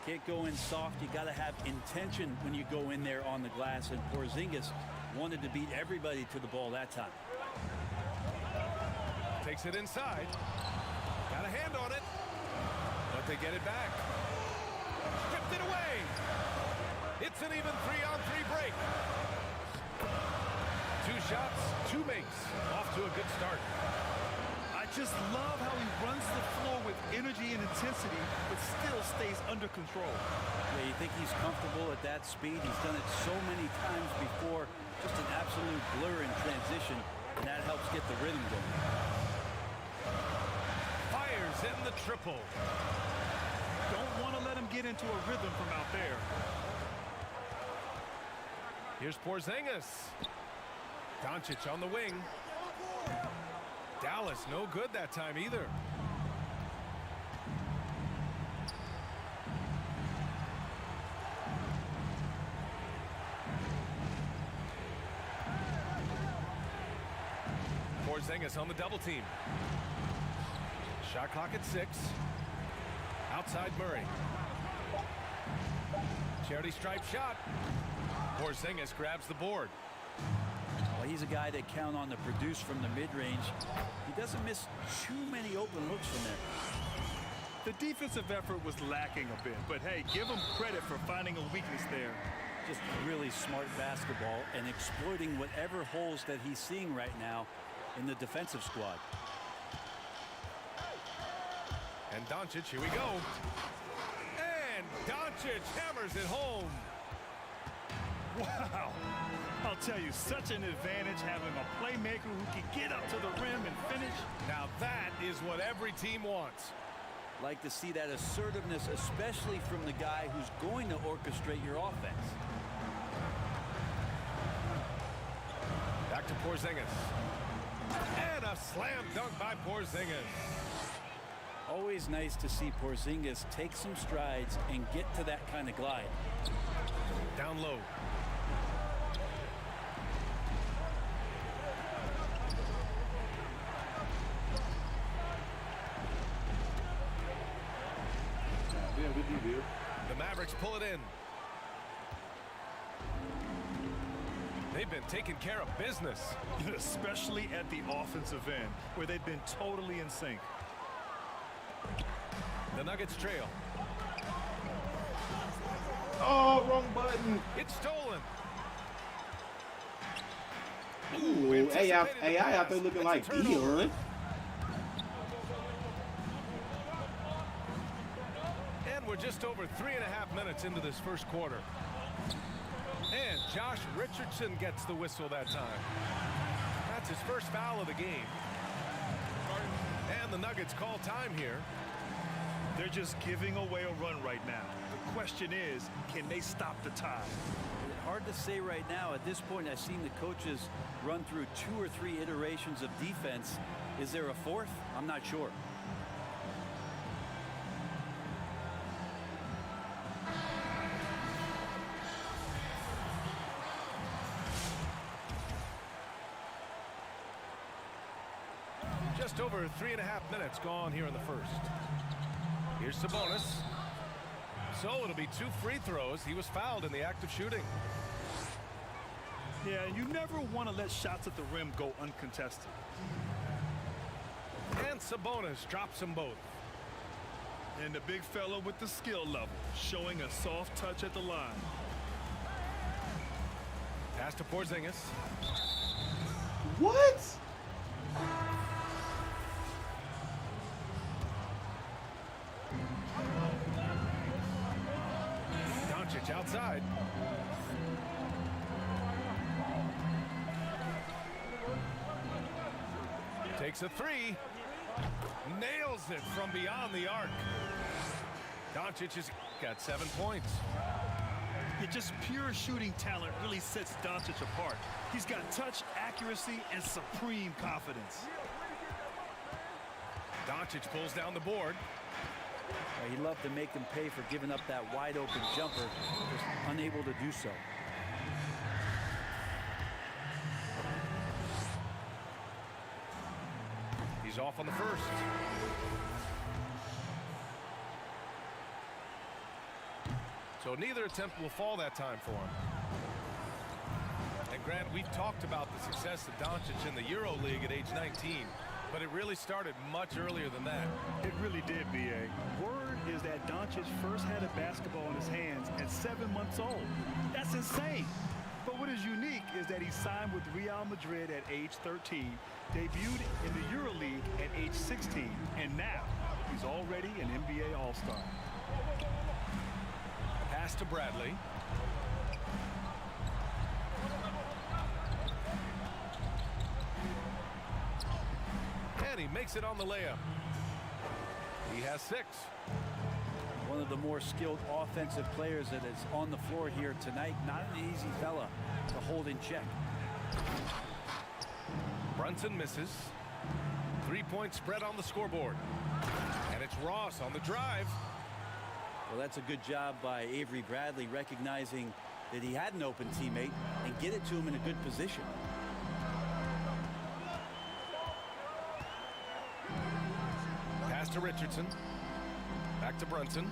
S7: Can't go in soft. You got to have intention when you go in there on the glass. And Porzingis wanted to beat everybody to the ball that time.
S2: Takes it inside. Got a hand on it. But they get it back. Stripped it away. It's an even 3-on-3 break. 2 shots, 2 makes. Off to a good start.
S3: I just love how he runs the floor with energy and intensity, but still stays under control.
S7: Yeah, you think he's comfortable at that speed? He's done it so many times before. Just an absolute blur in transition, and that helps get the rhythm going.
S2: Fires in the triple.
S3: Don't want to let him get into a rhythm from out there.
S2: Here's Porzingis. Doncic on the wing. Dallas no good that time either. Porzingis on the double team. Shot clock at 6. Outside Murray. Charity stripe shot. Porzingis grabs the board.
S7: Well, he's a guy that count on to produce from the mid-range. He doesn't miss too many open looks from there.
S3: The defensive effort was lacking a bit, but hey, give him credit for finding a weakness there.
S7: Just really smart basketball and exploiting whatever holes that he's seeing right now in the defensive squad.
S2: And Doncic, here we go. And Doncic hammers it home.
S3: Wow. I'll tell you, such an advantage having a playmaker who can get up to the rim and finish.
S2: Now that is what every team wants.
S7: Like to see that assertiveness, especially from the guy who's going to orchestrate your offense.
S2: Back to Porzingis. And a slam dunk by Porzingis.
S7: Always nice to see Porzingis take some strides and get to that kind of glide.
S2: Down low. The Mavericks pull it in. They've been taking care of business.
S3: Especially at the offensive end, where they've been totally in sync.
S2: The Nuggets trail.
S6: Oh, wrong button.
S2: It's stolen.
S6: Ooh, AI out there looking like Dion.
S2: And we're just over 3.5 minutes into this first quarter. And Josh Richardson gets the whistle that time. That's his first foul of the game. And the Nuggets call time here.
S3: They're just giving away a run right now. The question is, can they stop the tide?
S7: Hard to say right now. At this point, I've seen the coaches run through 2 or 3 iterations of defense. Is there a fourth? I'm not sure.
S2: Just over 3.5 minutes gone here in the first. Here's Sabonis. So it'll be 2 free throws. He was fouled in the act of shooting.
S3: Yeah, you never want to let shots at the rim go uncontested.
S2: And Sabonis drops them both.
S3: And the big fella with the skill level, showing a soft touch at the line.
S2: Pass to Porzingis.
S6: What?
S2: Doncic outside. Takes a 3. Nails it from beyond the arc. Doncic has got 7 points.
S3: It's just pure shooting talent really sets Doncic apart. He's got touch, accuracy, and supreme confidence.
S2: Doncic pulls down the board.
S7: He'd love to make them pay for giving up that wide open jumper, just unable to do so.
S2: He's off on the first. So neither attempt will fall that time for him. And Grant, we've talked about the success of Doncic in the EuroLeague at age 19, but it really started much earlier than that.
S3: It really did, BA. Word is that Doncic first had a basketball in his hands at 7 months old. That's insane. But what is unique is that he signed with Real Madrid at age 13, debuted in the EuroLeague at age 16, and now he's already an NBA All-Star.
S2: Pass to Bradley. And he makes it on the layup. He has 6.
S7: One of the more skilled offensive players that is on the floor here tonight. Not an easy fella to hold in check.
S2: Brunson misses. 3-point spread on the scoreboard. And it's Ross on the drive.
S7: Well, that's a good job by Avery Bradley, recognizing that he had an open teammate and get it to him in a good position.
S2: Pass to Richardson. Back to Brunson.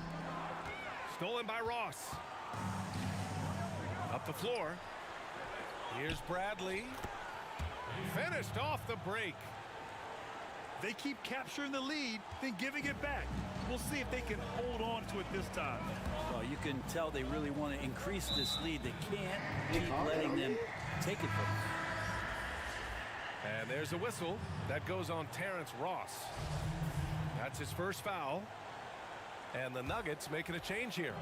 S2: Stolen by Ross. Up the floor. Here's Bradley. Finished off the break.
S3: They keep capturing the lead, then giving it back. We'll see if they can hold on to it this time.
S7: Well, you can tell they really want to increase this lead. They can't keep letting them take it from them.
S2: And there's a whistle that goes on Terrence Ross. That's his first foul. And the Nuggets making a change here.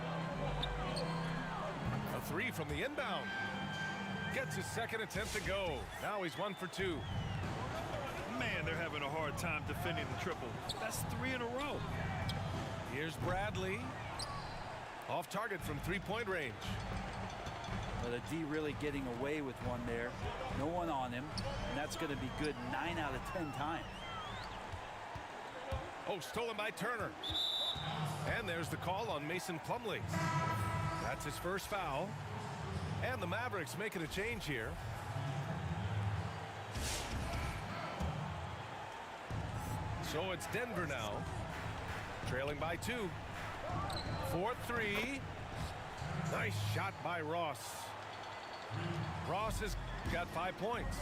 S2: A three from the inbound. Gets his second attempt to go. Now he's 1 for 2.
S3: Man, they're having a hard time defending the triple. That's 3 in a row.
S2: Here's Bradley. Off target from three-point range.
S7: But a D really getting away with one there. No one on him. And that's going to be good 9 out of 10 times.
S2: Oh, stolen by Turner. And there's the call on Mason Plumlee. That's his first foul. And the Mavericks making a change here. So it's Denver now, trailing by 2. 4-3. Nice shot by Ross. Ross has got 5 points.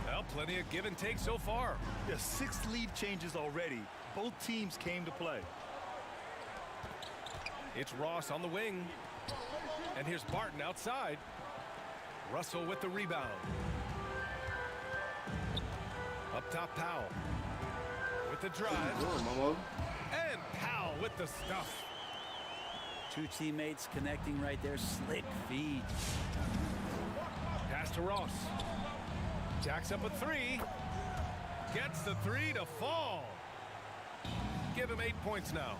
S2: Well, plenty of give and take so far.
S3: Yeah, 6 lead changes already. Both teams came to play.
S2: It's Ross on the wing. And here's Barton outside. Russell with the rebound. Up top, Powell. With the drive. And Powell with the stuff.
S7: 2 teammates connecting right there. Slick feed.
S2: Pass to Ross. Jacks up a 3. Gets the 3 to fall. Give him 8 points now.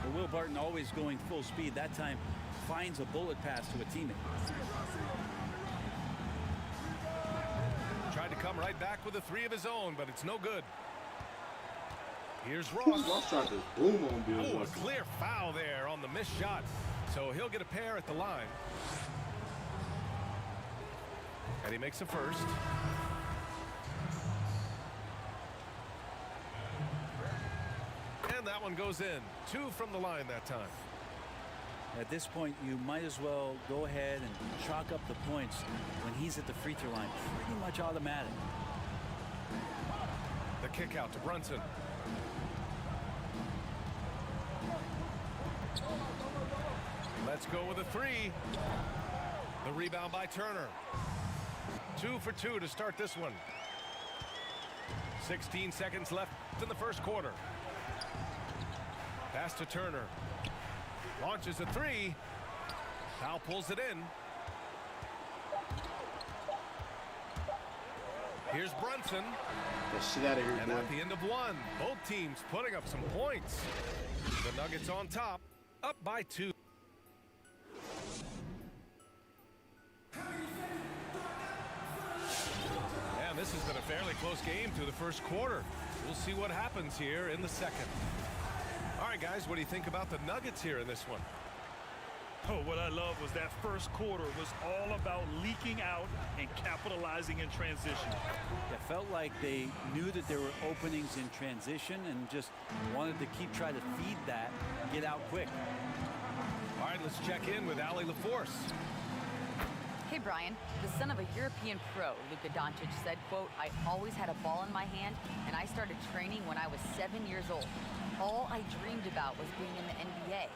S7: But Will Barton always going full speed. That time finds a bullet pass to a teammate.
S2: Tried to come right back with a 3 of his own, but it's no good. Here's Ross.
S6: Ross tried to boom on Bill.
S2: Oh, a clear foul there on the missed shot. So he'll get a pair at the line. And he makes a first. And that one goes in. 2 from the line that time.
S7: At this point, you might as well go ahead and chalk up the points when he's at the free throw line. Pretty much automatic.
S2: The kick out to Brunson. Let's go with a 3. The rebound by Turner. 2 for 2 to start this one. 16 seconds left in the first quarter. Pass to Turner. Launches a 3. Powell pulls it in. Here's Brunson.
S6: Get shit out of here,
S2: And
S6: boy.
S2: at the end of 1, both teams putting up some points. The Nuggets on top, up by 2. And this has been a fairly close game through the first quarter. We'll see what happens here in the second. All right, guys, what do you think about the Nuggets here in this one?
S3: Oh, what I love was that first quarter was all about leaking out and capitalizing in transition.
S7: It felt like they knew that there were openings in transition and just wanted to keep trying to feed that and get out quick.
S2: All right, let's check in with Allie LaForce.
S4: Hey, Brian. The son of a European pro, Luka Doncic said, quote, "I always had a ball in my hand, and I started training when I was 7 years old. All I dreamed about was being in the NBA."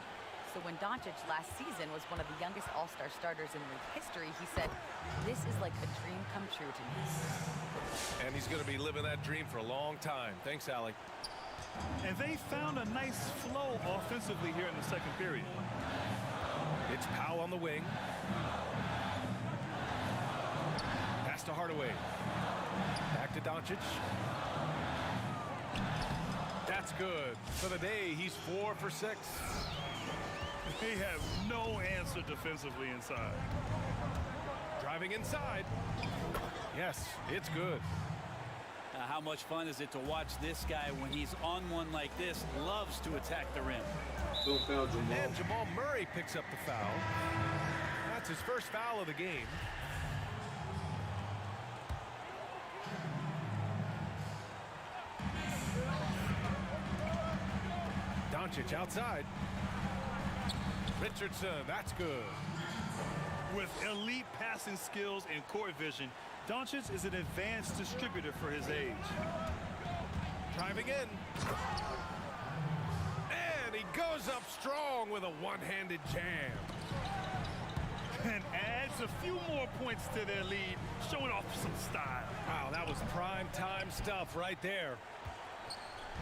S4: So when Doncic last season was one of the youngest all-star starters in league history, he said, "This is like a dream come true to me."
S2: And he's going to be living that dream for a long time. Thanks, Allie.
S3: And they found a nice flow offensively here in the second period.
S2: It's Powell on the wing. Pass to Hardaway. Back to Doncic. That's good. For the day, he's 4 for 6.
S3: They have no answer defensively inside.
S2: Driving inside. Yes, it's good.
S7: How much fun is it to watch this guy when he's on one like this? Loves to attack the rim.
S6: Don't foul Jamal.
S2: And Jamal Murray picks up the foul. That's his first foul of the game. Doncic outside. Richardson, that's good.
S3: With elite passing skills and court vision, Doncic is an advanced distributor for his age.
S2: Driving in. And he goes up strong with a one-handed jam.
S3: And adds a few more points to their lead, showing off some style.
S2: Wow, that was prime time stuff right there.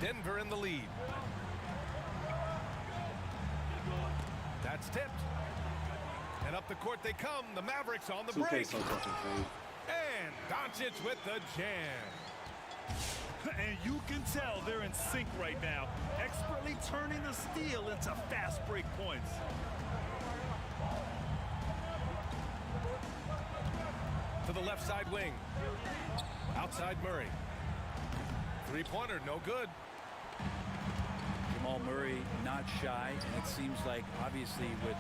S2: Denver in the lead. That's tipped. And up the court they come. The Mavericks on the break. And Doncic with the jam.
S3: And you can tell they're in sync right now, expertly turning the steal into fast break points.
S2: To the left side wing. Outside Murray. Three-pointer, no good.
S7: Jamal Murray not shy, and it seems like obviously with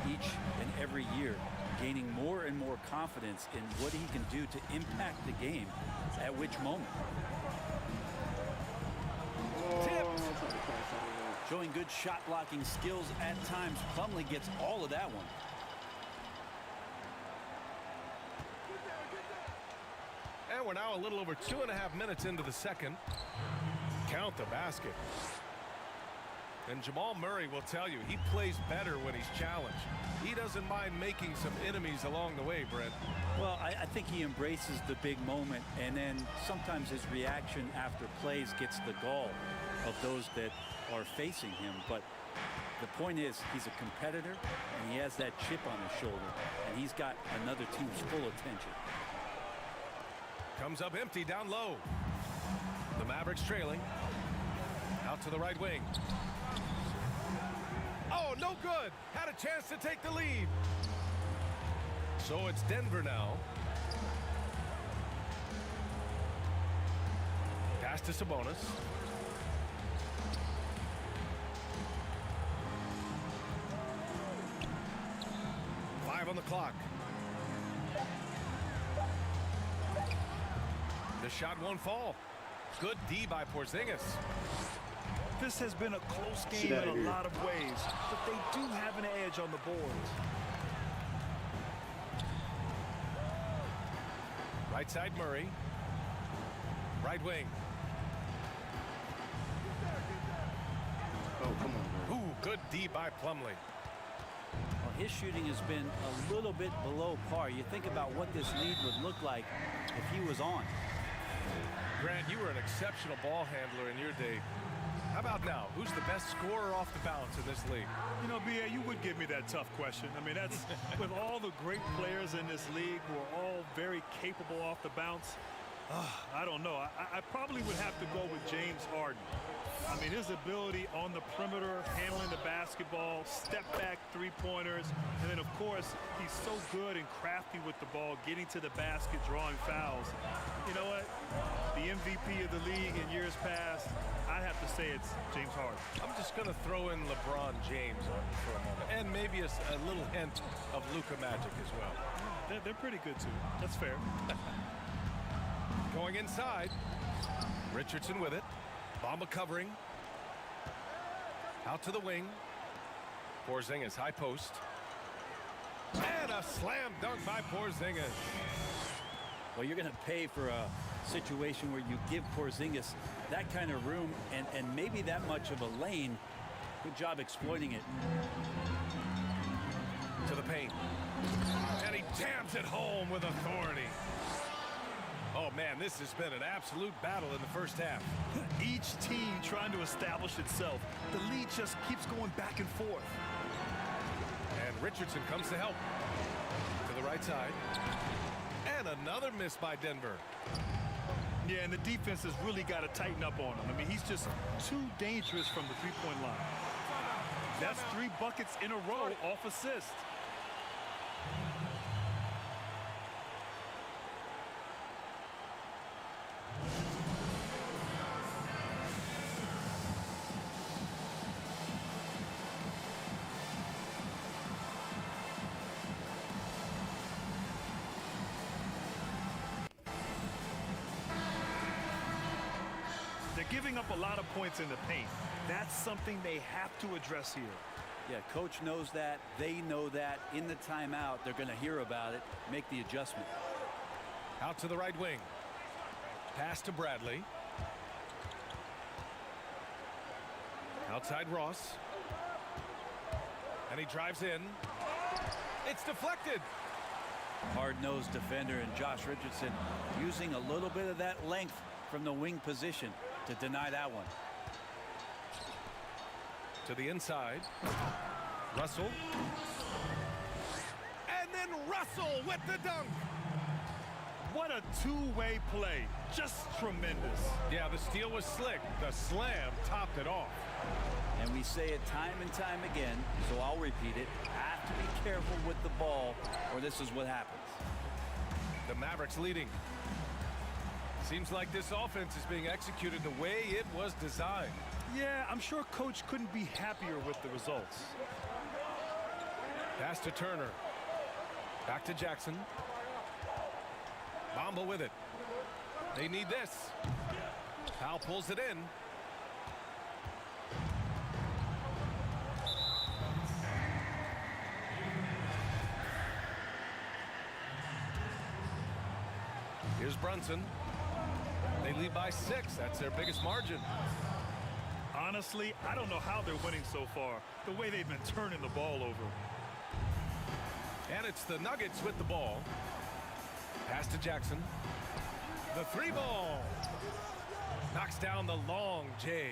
S7: each and every year gaining more and more confidence in what he can do to impact the game at which moment. Tipped. Showing good shot blocking skills at times. Plumlee gets all of that one.
S2: And we're now a little over 2.5 minutes into the second. Count the basket. And Jamal Murray will tell you, he plays better when he's challenged. He doesn't mind making some enemies along the way, Brent.
S7: Well, I think he embraces the big moment, and then sometimes his reaction after plays gets the gall of those that are facing him. But the point is, he's a competitor, and he has that chip on his shoulder, and he's got another team's full attention.
S2: Comes up empty down low. The Mavericks trailing. Out to the right wing. Oh, no good. Had a chance to take the lead. So it's Denver now. Pass to Sabonis. Five on the clock. The shot won't fall. Good D by Porzingis.
S3: This has been a close game in a lot of ways, but they do have an edge on the boards.
S2: Right side Murray. Right wing.
S6: Oh, come on, man.
S2: Ooh, good D by Plumlee.
S7: Well, his shooting has been a little bit below par. You think about what this lead would look like if he was on.
S2: Grant, you were an exceptional ball handler in your day. How about now? Who's the best scorer off the bounce in this league?
S3: You know, BA, you would give me that tough question. I mean, that's with all the great players in this league who are all very capable off the bounce. I don't know. I probably would have to go with James Harden. I mean, his ability on the perimeter, handling the basketball, step-back three-pointers, and then, of course, he's so good and crafty with the ball, getting to the basket, drawing fouls. You know what? The MVP of the league in years past, I'd have to say it's James Harden.
S2: I'm just going to throw in LeBron James on you for a moment, and maybe a little hint of Luka Magic as well.
S3: They're pretty good, too. That's fair.
S2: Going inside. Richardson with it. Bamba covering. Out to the wing. Porzingis, high post. And a slam dunk by Porzingis.
S7: Well, you're going to pay for a situation where you give Porzingis that kind of room and maybe that much of a lane. Good job exploiting it.
S2: To the paint. And he jams it home with authority. Oh, man, this has been an absolute battle in the first half.
S3: Each team trying to establish itself. The lead just keeps going back and forth.
S2: And Richardson comes to help. To the right side. And another miss by Denver.
S3: Yeah, and the defense has really got to tighten up on him. I mean, he's just too dangerous from the three-point line. That's 3 buckets in a row off assist. They're giving up a lot of points in the paint. That's something they have to address here.
S7: Yeah, coach knows that. They know that. In the timeout, they're going to hear about it, make the adjustment.
S2: Out to the right wing. Pass to Bradley. Outside Ross. And he drives in. It's deflected.
S7: Hard-nosed defender and Josh Richardson using a little bit of that length from the wing position to deny that one.
S2: To the inside. Russell. And then Russell with the dunk.
S3: What a two-way play. Just tremendous.
S2: Yeah, the steal was slick. The slam topped it off.
S7: And we say it time and time again, so I'll repeat it. Have to be careful with the ball, or this is what happens.
S2: The Mavericks leading. Seems like this offense is being executed the way it was designed.
S3: Yeah, I'm sure coach couldn't be happier with the results.
S2: Pass to Turner. Back to Jackson. Bamba with it. They need this. Powell pulls it in. Here's Brunson. They lead by 6. That's their biggest margin.
S3: Honestly, I don't know how they're winning so far. The way they've been turning the ball over.
S2: And it's the Nuggets with the ball. Pass to Jackson. The 3-ball. Knocks down the long J.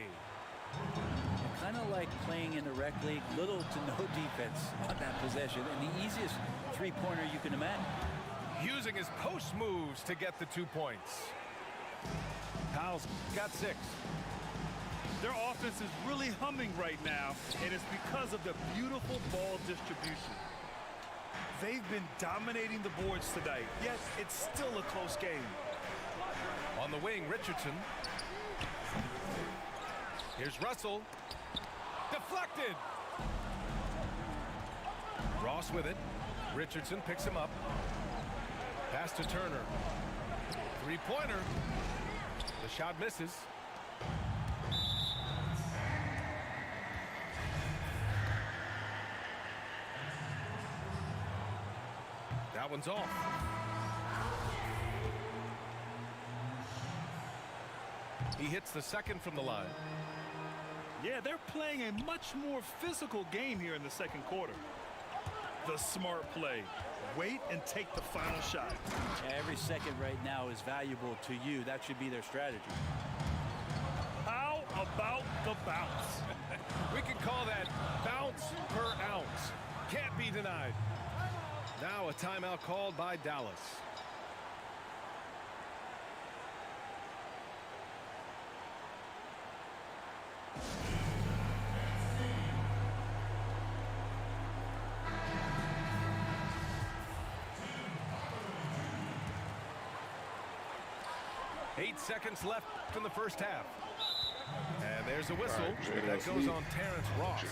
S7: Kind of like playing in the rec league, little to no defense on that possession, and the easiest three-pointer you can imagine.
S2: Using his post moves to get the 2 points. Powell's got 6.
S3: Their offense is really humming right now, and it's because of the beautiful ball distribution. They've been dominating the boards tonight, yet it's still a close game.
S2: On the wing, Richardson. Here's Russell. Deflected. Ross with it. Richardson picks him up. Pass to Turner. 3-pointer. The shot misses. That one's off. He hits the second from the line.
S3: Yeah, they're playing a much more physical game here in the second quarter. The smart play. Wait and take the final shot.
S7: Every second right now is valuable to you. That should be their strategy.
S3: How about the bounce?
S2: We can call that bounce per ounce. Can't be denied. Now a timeout called by Dallas. Eight seconds left in the first half. And there's a whistle that goes on Terrence Ross.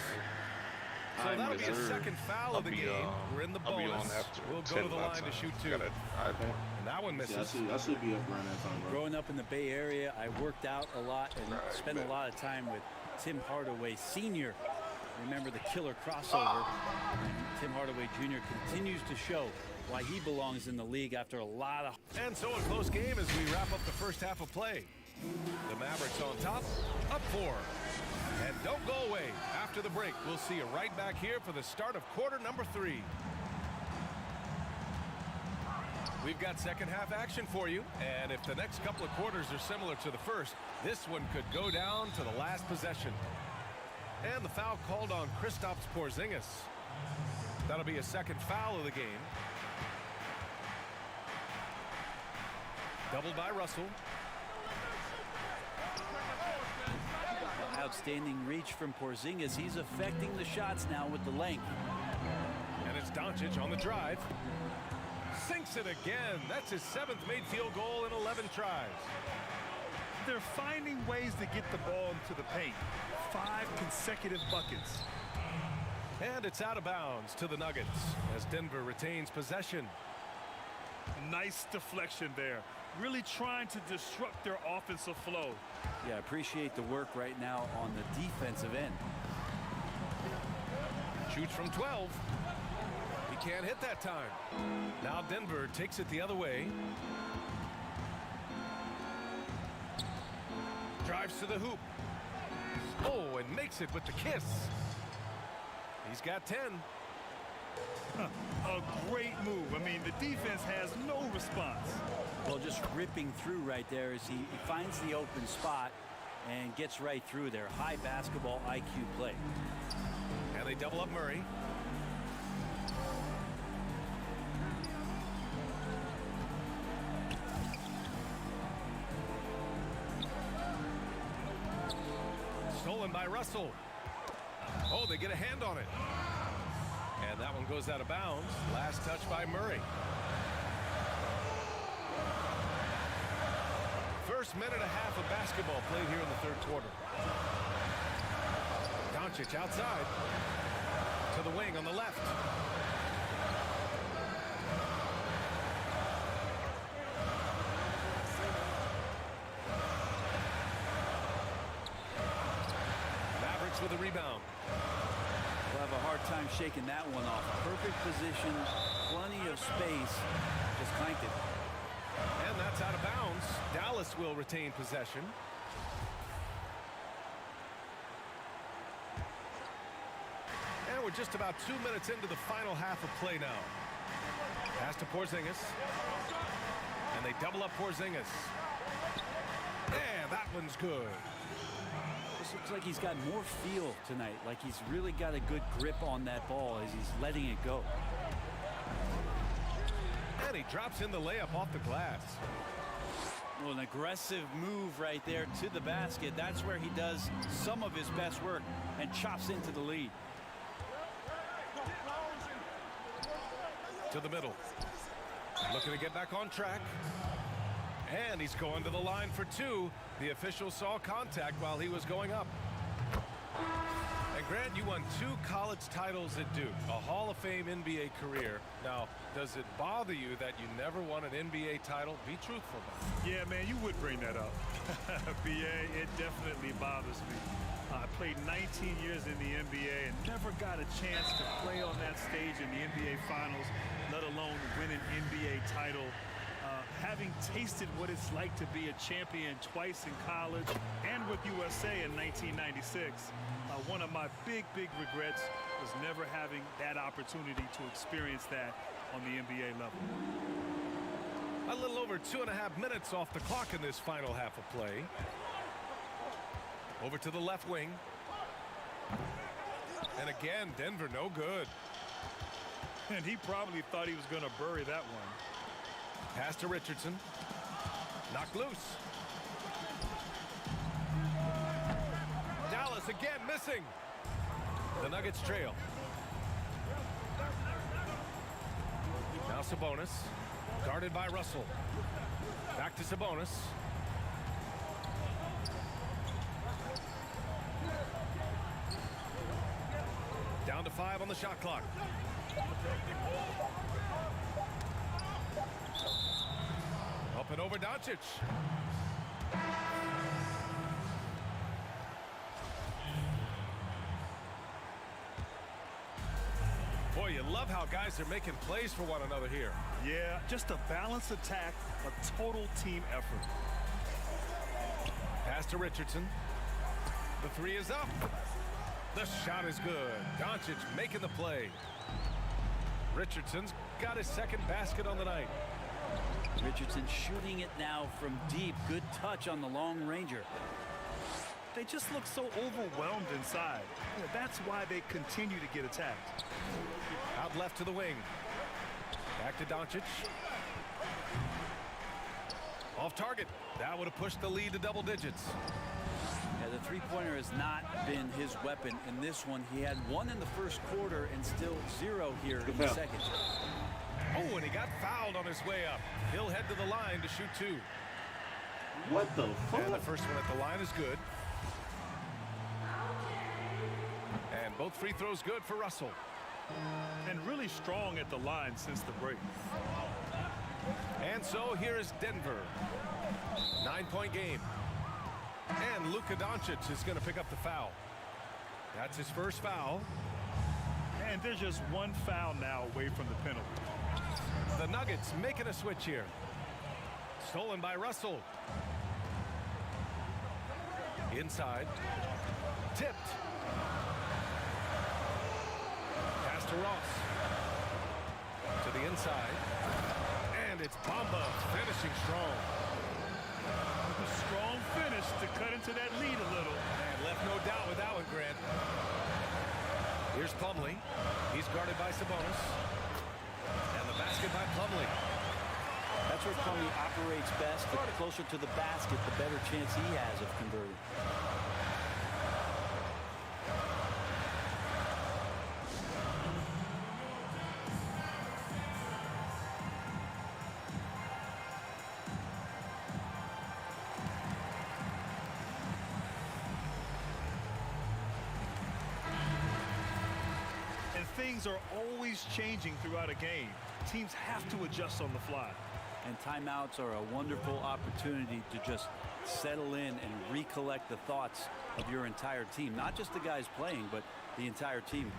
S2: So that'll be a second foul of the game. We're in the bonus. We'll go to the line to shoot 2. And that one misses.
S6: I should be up around that time, bro.
S7: Growing up in the Bay Area, I worked out a lot and spent a lot of time with Tim Hardaway Sr. Remember the killer crossover. Tim Hardaway Jr. continues to show why he belongs in the league after a lot of...
S2: And so a close game as we wrap up the first half of play. The Mavericks on top, up 4. And don't go away. After the break, we'll see you right back here for the start of quarter number 3. We've got second half action for you. And if the next couple of quarters are similar to the first, this one could go down to the last possession. And the foul called on Kristaps Porzingis. That'll be a second foul of the game. Doubled by Russell.
S7: Outstanding reach from Porzingis. He's affecting the shots now with the length.
S2: And it's Doncic on the drive. Sinks it again. That's his 7th made field goal in 11 tries.
S3: They're finding ways to get the ball into the paint. 5 consecutive buckets.
S2: And it's out of bounds to the Nuggets as Denver retains possession.
S3: Nice deflection there. Really trying to disrupt their offensive flow.
S7: Yeah, appreciate the work right now on the defensive end.
S2: Shoots from 12. He can't hit that time. Now Denver takes it the other way. Drives to the hoop. Oh, and makes it with the kiss. He's got 10.
S3: A great move. I mean, the defense has no response.
S7: Well, just ripping through right there as he finds the open spot and gets right through there. High basketball IQ play.
S2: And they double up Murray. Stolen by Russell. Oh, they get a hand on it. And that one goes out of bounds. Last touch by Murray. First minute and a half of basketball played here in the third quarter. Doncic outside. To the wing on the left. Mavericks with a rebound.
S7: We'll have a hard time shaking that one off. Perfect position, plenty of space. Just clanked it.
S2: And that's out of bounds. Dallas will retain possession. And we're just about 2 minutes into the final half of play now. Pass to Porzingis. And they double up Porzingis. And that one's good.
S7: This looks like he's got more feel tonight, like he's really got a good grip on that ball as he's letting it go.
S2: And he drops in the layup off the glass.
S7: Well, an aggressive move right there to the basket. That's where he does some of his best work and chops into the lead.
S2: To the middle. Looking to get back on track. And he's going to the line for two. The official saw contact while he was going up. And Grant, you won 2 college titles at Duke, a Hall of Fame NBA career. Now, does it bother you that you never won an NBA title? Be truthful.
S3: Yeah, man, you would bring that up. BA, it definitely bothers me. I played 19 years in the NBA and never got a chance to play on that stage in the NBA Finals, let alone win an NBA title. Having tasted what it's like to be a champion twice in college and with USA in 1996, one of my big regrets was never having that opportunity to experience that on the NBA level.
S2: A little over 2.5 minutes off the clock in this final half of play. Over to the left wing. And again, Denver no good.
S3: And he probably thought he was going to bury that one.
S2: Pass to Richardson. Knocked loose. Dallas again missing. The Nuggets trail. Now Sabonis. Guarded by Russell. Back to Sabonis. Down to 5 on the shot clock. Up and over Doncic. Boy, you love how guys are making plays for one another here.
S3: Yeah, just a balanced attack, a total team effort.
S2: Pass to Richardson. The 3 is up. The shot is good. Doncic making the play. Richardson's got his second basket on the night.
S7: Richardson shooting it now from deep. Good touch on the long ranger.
S3: They just look so overwhelmed inside. That's why they continue to get attacked.
S2: Out left to the wing. Back to Doncic. Off target. That would have pushed the lead to double digits.
S7: Yeah, the three-pointer has not been his weapon in this one. He had 1 in the first quarter and still 0 here in the second.
S2: Oh, and he got fouled on his way up. He'll head to the line to shoot 2.
S6: What the fuck?
S2: And the first one at the line is good. And both free throws good for Russell.
S3: And really strong at the line since the break.
S2: And so here is Denver. 9-point game. And Luka Doncic is going to pick up the foul. That's his first foul.
S3: And And there's just one foul now away from the penalty.
S2: The Nuggets making a switch here. Stolen by Russell. Inside. Tipped. Pass to Ross. To the inside. And it's Bamba finishing strong.
S3: A strong finish to cut into that lead a little.
S2: And left no doubt with that one, Grant. Here's Plumlee. He's guarded by Sabonis. And the basket by Plumlee.
S7: That's where Plumlee operates best. The closer to the basket, the better chance he has of converting.
S3: Things are always changing throughout a game. Teams have to adjust on the fly.
S7: And timeouts are a wonderful opportunity to just settle in and recollect the thoughts of your entire team. Not just the guys playing, but the entire team.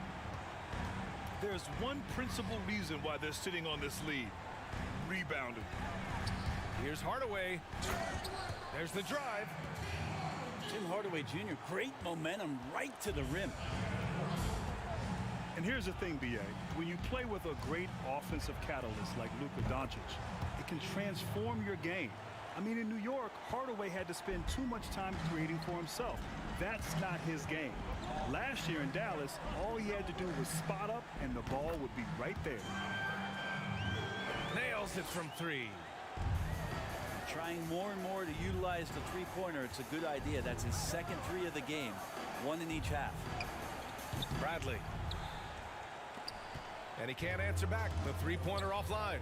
S3: There's one principal reason why they're sitting on this lead. Rebounding.
S2: Here's Hardaway. There's the drive.
S7: Tim Hardaway Jr., great momentum right to the rim.
S3: And here's the thing, BA. When you play with a great offensive catalyst like Luka Doncic, it can transform your game. I mean, in New York, Hardaway had to spend too much time creating for himself. That's not his game. Last year in Dallas, all he had to do was spot up and the ball would be right there.
S2: Nails it from three.
S7: Trying more and more to utilize the three-pointer. It's a good idea. That's his second three of the game. One in each half.
S2: Bradley. And he can't answer back. The three-pointer offline.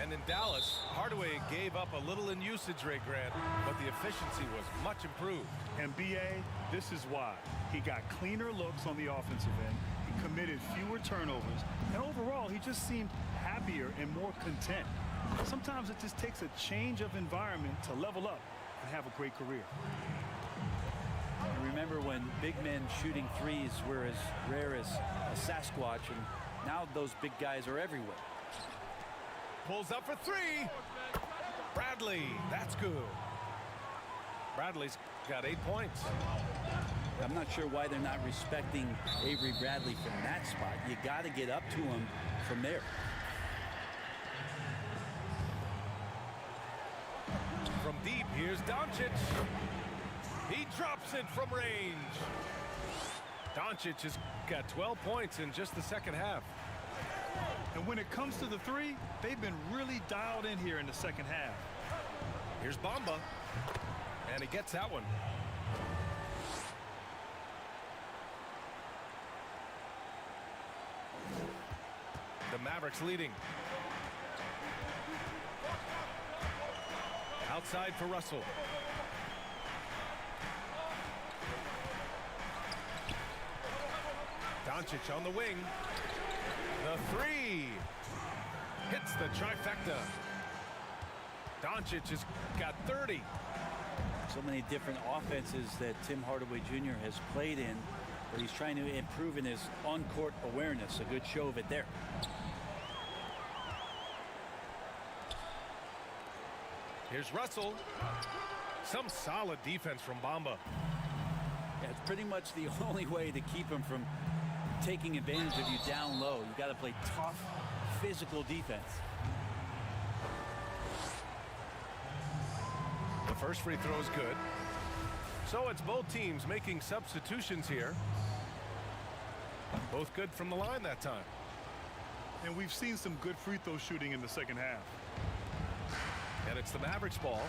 S2: And in Dallas, Hardaway gave up a little in usage rate, Grant, but the efficiency was much improved.
S3: And BA, this is why. He got cleaner looks on the offensive end. He committed fewer turnovers. And overall, he just seemed happier and more content. Sometimes it just takes a change of environment to level up and have a great career.
S7: Remember when big men shooting threes were as rare as a Sasquatch, and now those big guys are everywhere.
S2: Pulls up for three. Bradley, that's good. Bradley's got 8 points.
S7: I'm not sure why they're not respecting Avery Bradley from that spot. You got to get up to him from there.
S2: From deep, here's Doncic. He drops it from range. Doncic has got 12 points in just the second half.
S3: And when it comes to the three, they've been really dialed in here in the second half.
S2: Here's Bamba. And he gets that one. The Mavericks leading. Outside for Russell. Doncic on the wing. The three. Hits the trifecta. Doncic has got 30.
S7: So many different offenses that Tim Hardaway Jr. has played in, where he's trying to improve in his on-court awareness. A good show of it there.
S2: Here's Russell. Some solid defense from Bamba.
S7: Yeah, it's pretty much the only way to keep him from taking advantage of you down low. You got to play tough, physical defense.
S2: The first free throw is good. So it's both teams making substitutions here. Both good from the line that time.
S3: And we've seen some good free throw shooting in the second half.
S2: And it's the Mavericks ball.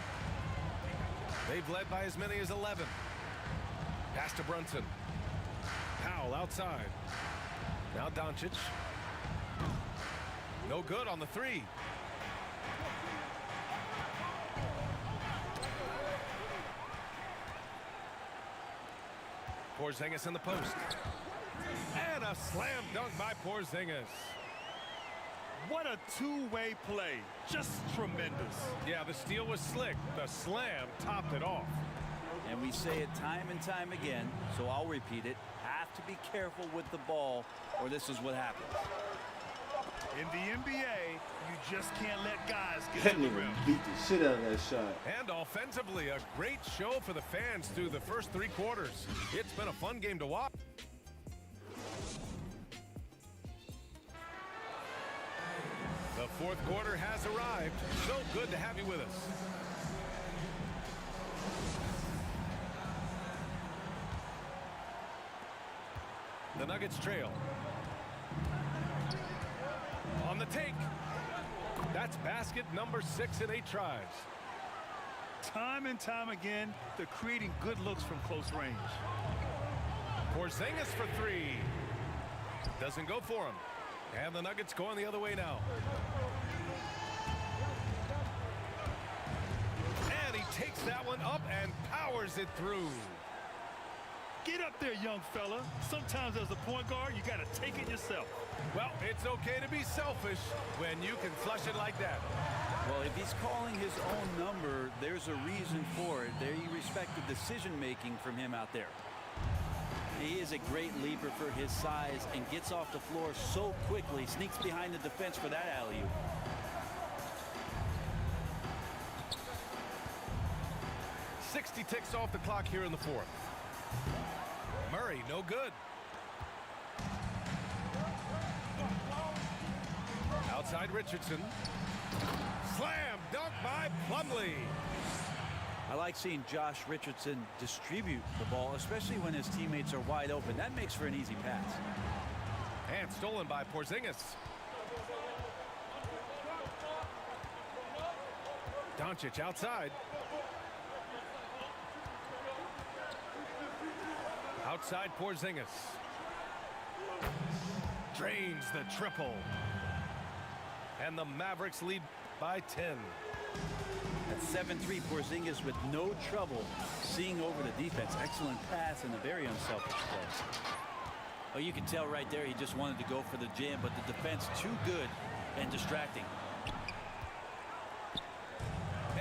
S2: They've led by as many as 11. Pass to Brunson. Powell outside. Now Doncic. No good on the three. Porzingis in the post. And a slam dunk by Porzingis.
S3: What a two-way play. Just tremendous.
S2: Yeah, the steal was slick. The slam topped it off.
S7: And we say it time and time again, so I'll repeat it. to be careful with the ball, or this is what happens.
S3: In the NBA, you just can't let guys get
S6: That
S3: to the
S6: nigga
S3: rim.
S6: beat the shit out of that shot.
S2: And offensively, a great show for the fans through the first 3 quarters. It's been a fun game to watch. The 4th quarter has arrived. So good to have you with us. The Nuggets trail. On the take. That's basket number 6 in 8 tries.
S3: Time and time again, they're creating good looks from close range.
S2: Porzingis for 3. Doesn't go for him. And the Nuggets going the other way now. And he takes that one up and powers it through.
S3: Get up there, young fella. Sometimes as a point guard, you got to take it yourself.
S2: Well, it's okay to be selfish when you can flush it like that.
S7: Well, if he's calling his own number, there's a reason for it. There you respect the decision-making from him out there. He is a great leaper for his size and gets off the floor so quickly, sneaks behind the defense for that alley-oop.
S2: .60 ticks off the clock here in the 4th. Murray, no good. Outside Richardson. Slam dunk by Plumlee.
S7: I like seeing Josh Richardson distribute the ball, especially when his teammates are wide open. That makes for an easy pass.
S2: And stolen by Porzingis. Doncic outside. Outside Porzingis. Drains the triple. And the Mavericks lead by 10.
S7: At 7-3, Porzingis with no trouble seeing over the defense. Excellent pass and a very unselfish play. Oh, you can tell right there he just wanted to go for the jam, but the defense too good and distracting.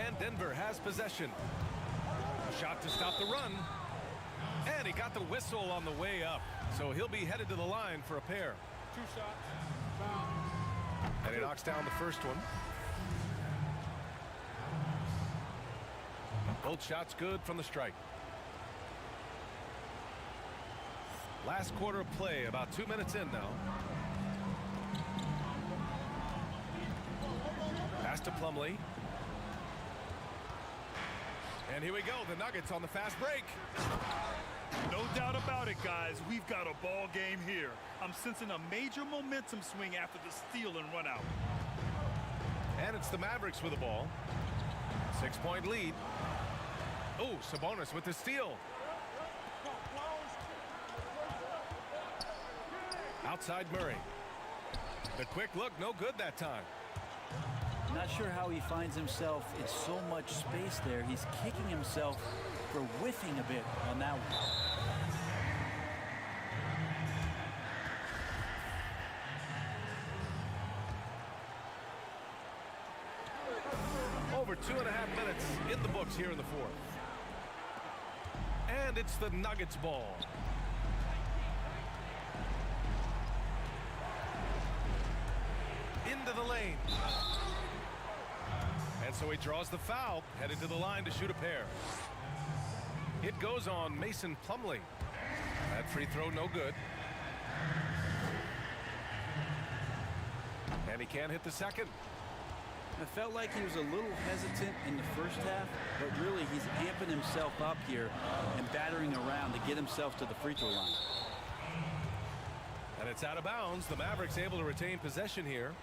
S2: And Denver has possession. A shot to stop the run. And he got the whistle on the way up. So he'll be headed to the line for a pair.
S5: 2 shots.
S2: And he knocks down the first one. Both shots good from the strike. Last quarter of play, about 2 minutes in now. Pass to Plumlee. And here we go, the Nuggets on the fast break.
S3: No doubt about it, guys. We've got a ball game here. I'm sensing a major momentum swing after the steal and run out.
S2: And it's the Mavericks with the ball. 6-point lead. Oh, Sabonis with the steal. Outside Murray. The quick look, no good that time.
S7: Not sure how he finds himself in so much space there. He's kicking himself for whiffing a bit on that one.
S2: Over 2.5 minutes in the books here in the 4th. And it's the Nuggets ball. Into the lane. And so he draws the foul, headed to the line to shoot a pair. It goes on Mason Plumlee. That free throw no good. And he can't hit the second.
S7: I felt like he was a little hesitant in the first half, but really he's amping himself up here and battering around to get himself to the free throw line.
S2: And it's out of bounds. The Mavericks able to retain possession here.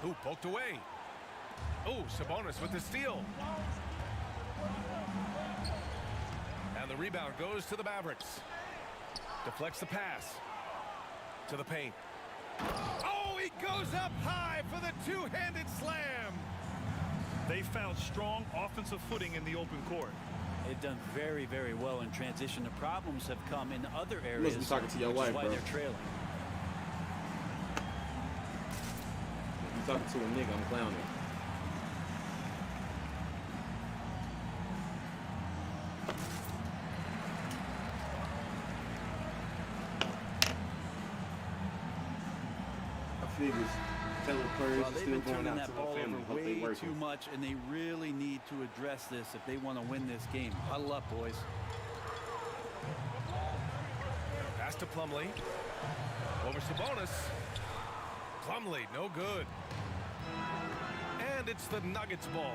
S2: Ooh, poked away. Oh, Sabonis with the steal. And the rebound goes to the Mavericks. Deflects the pass. To the paint. Oh, he goes up high for the two-handed slam.
S3: They found strong offensive footing in the open court.
S7: They've done very, very well in transition. The problems have come in other areas.
S6: You must be talking to your wife,
S7: why
S6: bro.
S7: they're trailing.
S6: I'm talking to a nigga, I'm clowning. niggas telling players
S7: Well, they've
S6: still
S7: been
S6: going
S7: turning
S6: out
S7: that
S6: to
S7: ball
S6: their family.
S7: over
S6: Hope they
S7: way
S6: work.
S7: too much, and they really need to address this if they want to win this game. Huddle up, boys.
S2: Pass to Plumlee. Over Sabonis. Plumlee, no good. And it's the Nuggets ball.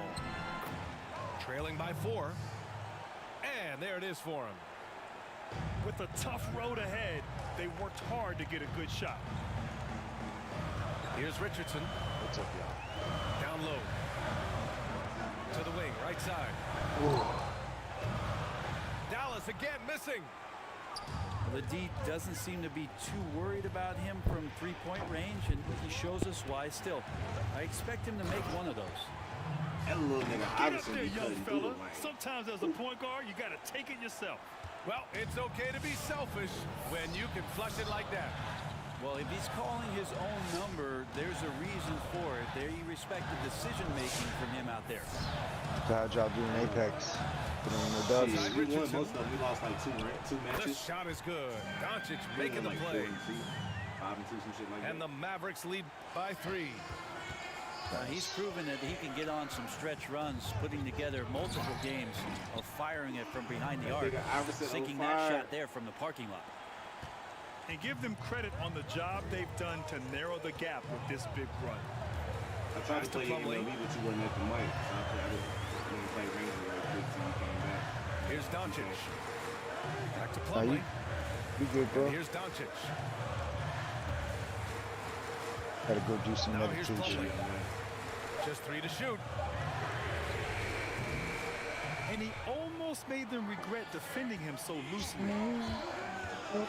S2: Trailing by 4. And there it is for him.
S3: With a tough road ahead, they worked hard to get a good shot.
S2: Here's Richardson.
S1: What's up, y'all?
S2: Down low. To the wing, right side.
S1: Ooh.
S2: Dallas again missing.
S7: The D doesn't seem to be too worried about him from three-point range, and he shows us why still. I expect him to make one of those.
S6: That little nigga
S3: Get up
S6: obviously
S3: there,
S6: be
S3: young
S6: cutting through
S3: fella.
S6: the lane.
S3: Sometimes as a point guard, you got to take it yourself.
S2: Well, it's okay to be selfish when you can flush it like that.
S7: Well, if he's calling his own number, there's a reason for it. There you respect the decision-making from him out there.
S8: Bad job doing Apex. Putting in the dubs.
S6: Yeah, we won most of them. We lost like two
S2: The
S6: matches.
S2: shot is good. Doncic
S6: We
S2: making
S6: won
S2: the
S6: like
S2: play.
S6: 5 and 2, some shit like
S2: And
S6: that.
S2: the Mavericks lead by 3.
S7: He's proven that he can get on some stretch runs, putting together multiple games of firing it from behind the arc,
S6: Nigga, Iverson on
S7: sinking that
S6: fire.
S7: shot there from the parking lot.
S3: And give them credit on the job they've done to narrow the gap with this big run.
S6: I tried to
S2: Pass to
S6: play MLB,
S2: Plumlee.
S6: but you wasn't at the mic. So I didn't play Ranger right quick till you came back.
S2: Here's Doncic. Back to
S8: Nah,
S2: Plumlee.
S8: you good, bro.
S2: And here's Doncic.
S8: Gotta go do some
S2: Now here's
S8: meditation.
S2: Plumlee. Just 3 to shoot.
S3: And he almost made them regret defending him so loosely.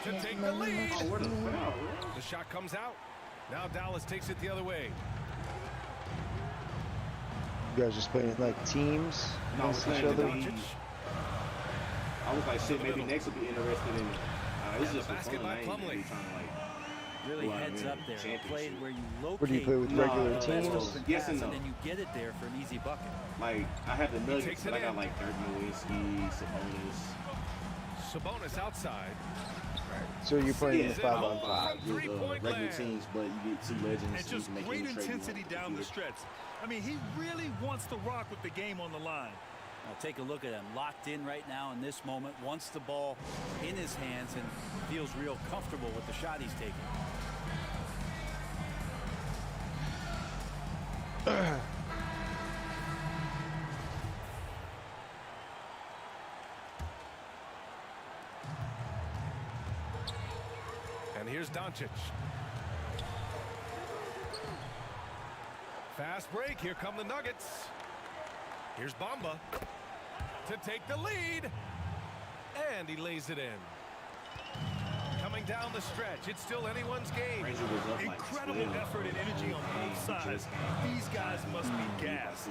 S2: To take the lead.
S6: Oh, where the foul, bro?
S2: The shot comes out. Now Dallas takes it the other way.
S8: You guys just playing like teams
S6: No,
S8: against
S6: we're
S8: each
S6: playing
S8: other?
S6: the league. I was like, shit, maybe next will be interested in it. It's
S2: And
S6: just
S2: the
S6: for
S2: basket
S6: fun.
S2: by
S6: I ain't
S2: Plumlee.
S6: really trying to like.
S7: Really
S6: Go out
S7: heads
S6: and
S7: up
S6: win
S7: there. A
S6: championship.
S7: play where you locate
S8: Where do you play with regular
S7: the best
S8: teams?
S7: open
S6: Yes
S7: pass,
S6: and no.
S7: then you get it there for an easy bucket.
S6: Like, I have the Nuggets,
S2: takes
S6: but
S2: it
S6: I got
S2: in.
S6: like Dirk Nowitzki, Sabonis.
S2: Sabonis outside.
S8: So you're playing
S6: Yeah,
S8: the 5-on-5.
S6: with
S2: Three-point
S6: regular
S2: land.
S6: teams, but you get 2 legends.
S3: And
S6: so you
S3: just
S6: can make
S3: great
S6: any trade you
S3: intensity
S6: want.
S3: down the stretch. I mean, he really wants to rock with the game on the line.
S7: Now take a look at him, locked in right now in this moment, wants the ball in his hands and feels real comfortable with the shot he's taking.
S2: And here's Doncic. Fast break. Here come the Nuggets. Here's Bamba to take the lead. And he lays it in. Coming down the stretch. It's still anyone's game.
S6: Ranger was up like
S3: Incredible
S6: 12
S3: effort and energy on both
S6: game.
S3: sides. These guys must be gassed.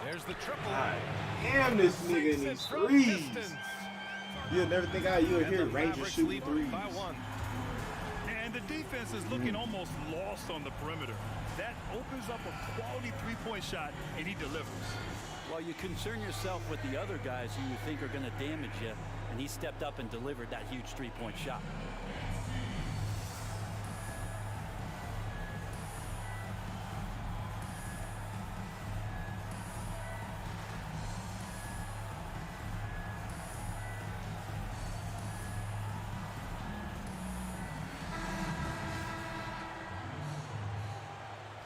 S2: There's the triple.
S6: God damn, this nigga in
S2: Sinks it
S6: these
S2: from
S6: threes.
S2: distance.
S6: You'll never think you'll
S2: And
S6: hear
S2: the
S6: Ranger
S2: Mavericks
S6: shooting
S2: lead
S6: threes.
S2: by 1.
S3: And the defense is looking almost lost on the perimeter. That opens up a quality three-point shot, and he delivers.
S7: Well, you concern yourself with the other guys who you think are going to damage you, and he stepped up and delivered that huge three-point shot.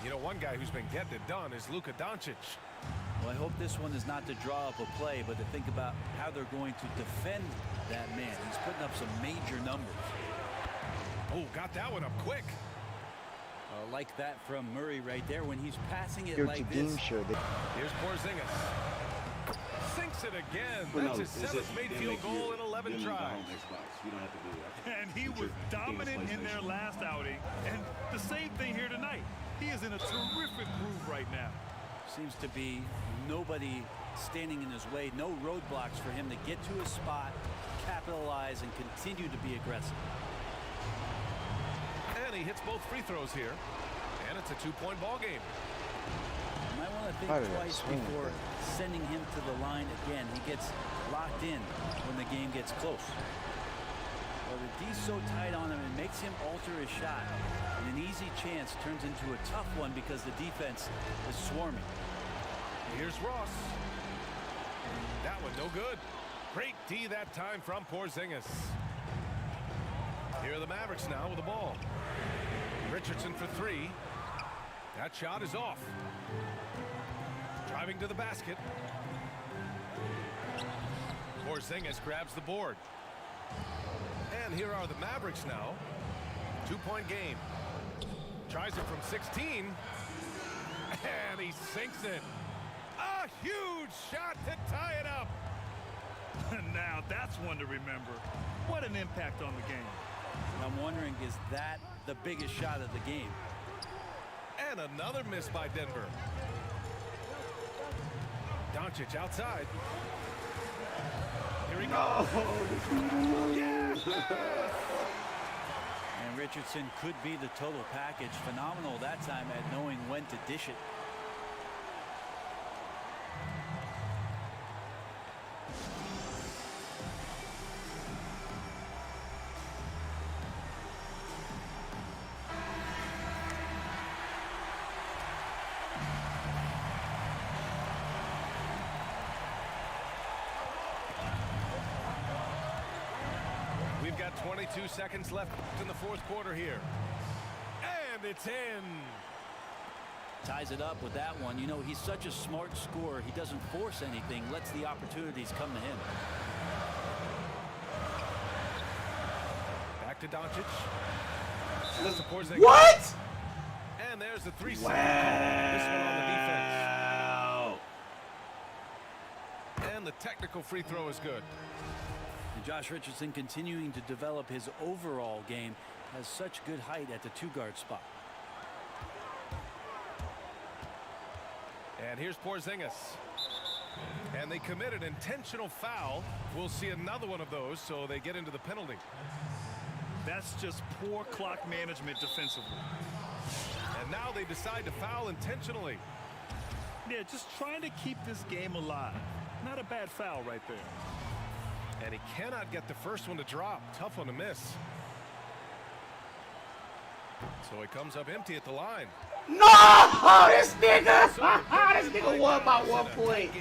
S2: You know, one guy who's been getting it done is Luka Doncic.
S7: Well, I hope this one is not to draw up a play, but to think about how they're going to defend that man. He's putting up some major numbers.
S2: Oh, got that one up quick.
S7: Like that from Murray right there when he's passing it
S8: Here to
S7: like
S8: Dean
S7: this.
S8: show.
S2: Here's Porzingis. Sinks it again.
S6: Well,
S2: That's
S6: no,
S2: his
S6: it's
S2: 7th
S6: just
S2: made
S6: them
S2: field
S6: make
S2: goal
S6: you-
S2: in 11
S6: them use the
S2: tries.
S6: home Xbox. You don't have to do it.
S3: And he was
S6: Tripping.
S3: dominant in their
S6: PlayStation.
S3: last outing. And the same thing here tonight. He is in a terrific groove right now.
S7: Seems to be nobody standing in his way, no roadblocks for him to get to his spot, capitalize, and continue to be aggressive.
S2: And he hits both free throws here. And it's a 2-point ball game.
S7: You might want to
S8: How
S7: think
S8: did that
S7: twice
S8: swing
S7: before
S8: that?
S7: sending him to the line again. He gets locked in when the game gets close. Well, the D's so tight on him, it makes him alter his shot. And an easy chance turns into a tough one because the defense is swarming.
S2: Here's Ross. That one no good. Great D that time from Porzingis. Here are the Mavericks now with the ball. Richardson for three. That shot is off. Driving to the basket. Porzingis grabs the board. And here are the Mavericks now. 2-point game. Tries it from 16. And he sinks it. A huge shot to tie it up.
S3: Now that's one to remember. What an impact on the game.
S7: And I'm wondering, is that the biggest shot of the game?
S2: And another miss by Denver. Doncic outside. Here he goes. Yes!
S7: And Richardson could be the total package. Phenomenal that time at knowing when to dish it.
S2: We've got 22 seconds left in the fourth quarter here. And it's in.
S7: Ties it up with that one. You know, he's such a smart scorer. He doesn't force anything, lets the opportunities come to him.
S2: Back to Doncic. That's the Porzingis.
S6: What?
S2: And there's the 3-second
S6: Wow.
S2: call. This one on the defense. And the technical free throw is good.
S7: And Josh Richardson continuing to develop his overall game, has such good height at the two-guard spot.
S2: And here's Porzingis. And they commit an intentional foul. We'll see another one of those, so they get into the penalty.
S3: That's just poor clock management defensively.
S2: And now they decide to foul intentionally.
S3: Yeah, just trying to keep this game alive. Not a bad foul right there.
S2: And he cannot get the first one to drop. Tough one to miss. So he comes up empty at the line.
S6: No! This nigga! This nigga won by 1 point.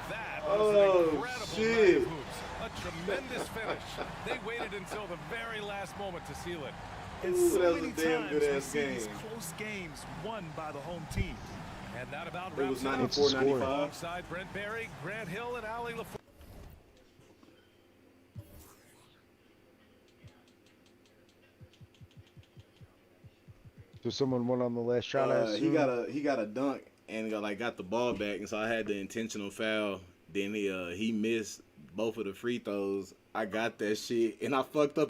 S2: That was
S6: Oh,
S2: an incredible
S6: shit.
S2: night of hoops. A tremendous finish. They waited until the very last moment to seal it.
S3: And
S6: Ooh,
S3: so
S6: that was
S3: many
S6: a damn
S3: times
S6: good
S3: we
S6: ass
S3: see these
S6: game.
S3: close games won by the home team.
S2: And that about
S6: It was
S2: wraps it up.
S6: 94-95.
S2: Alongside Brent Barry, Grant Hill, and Ali LaFleur.
S8: So someone won on the last shot. I
S6: He
S8: assume?
S6: got a dunk and got the ball back, and so I had the intentional foul. Then he missed both of the free throws. I got that shit, and I fucked up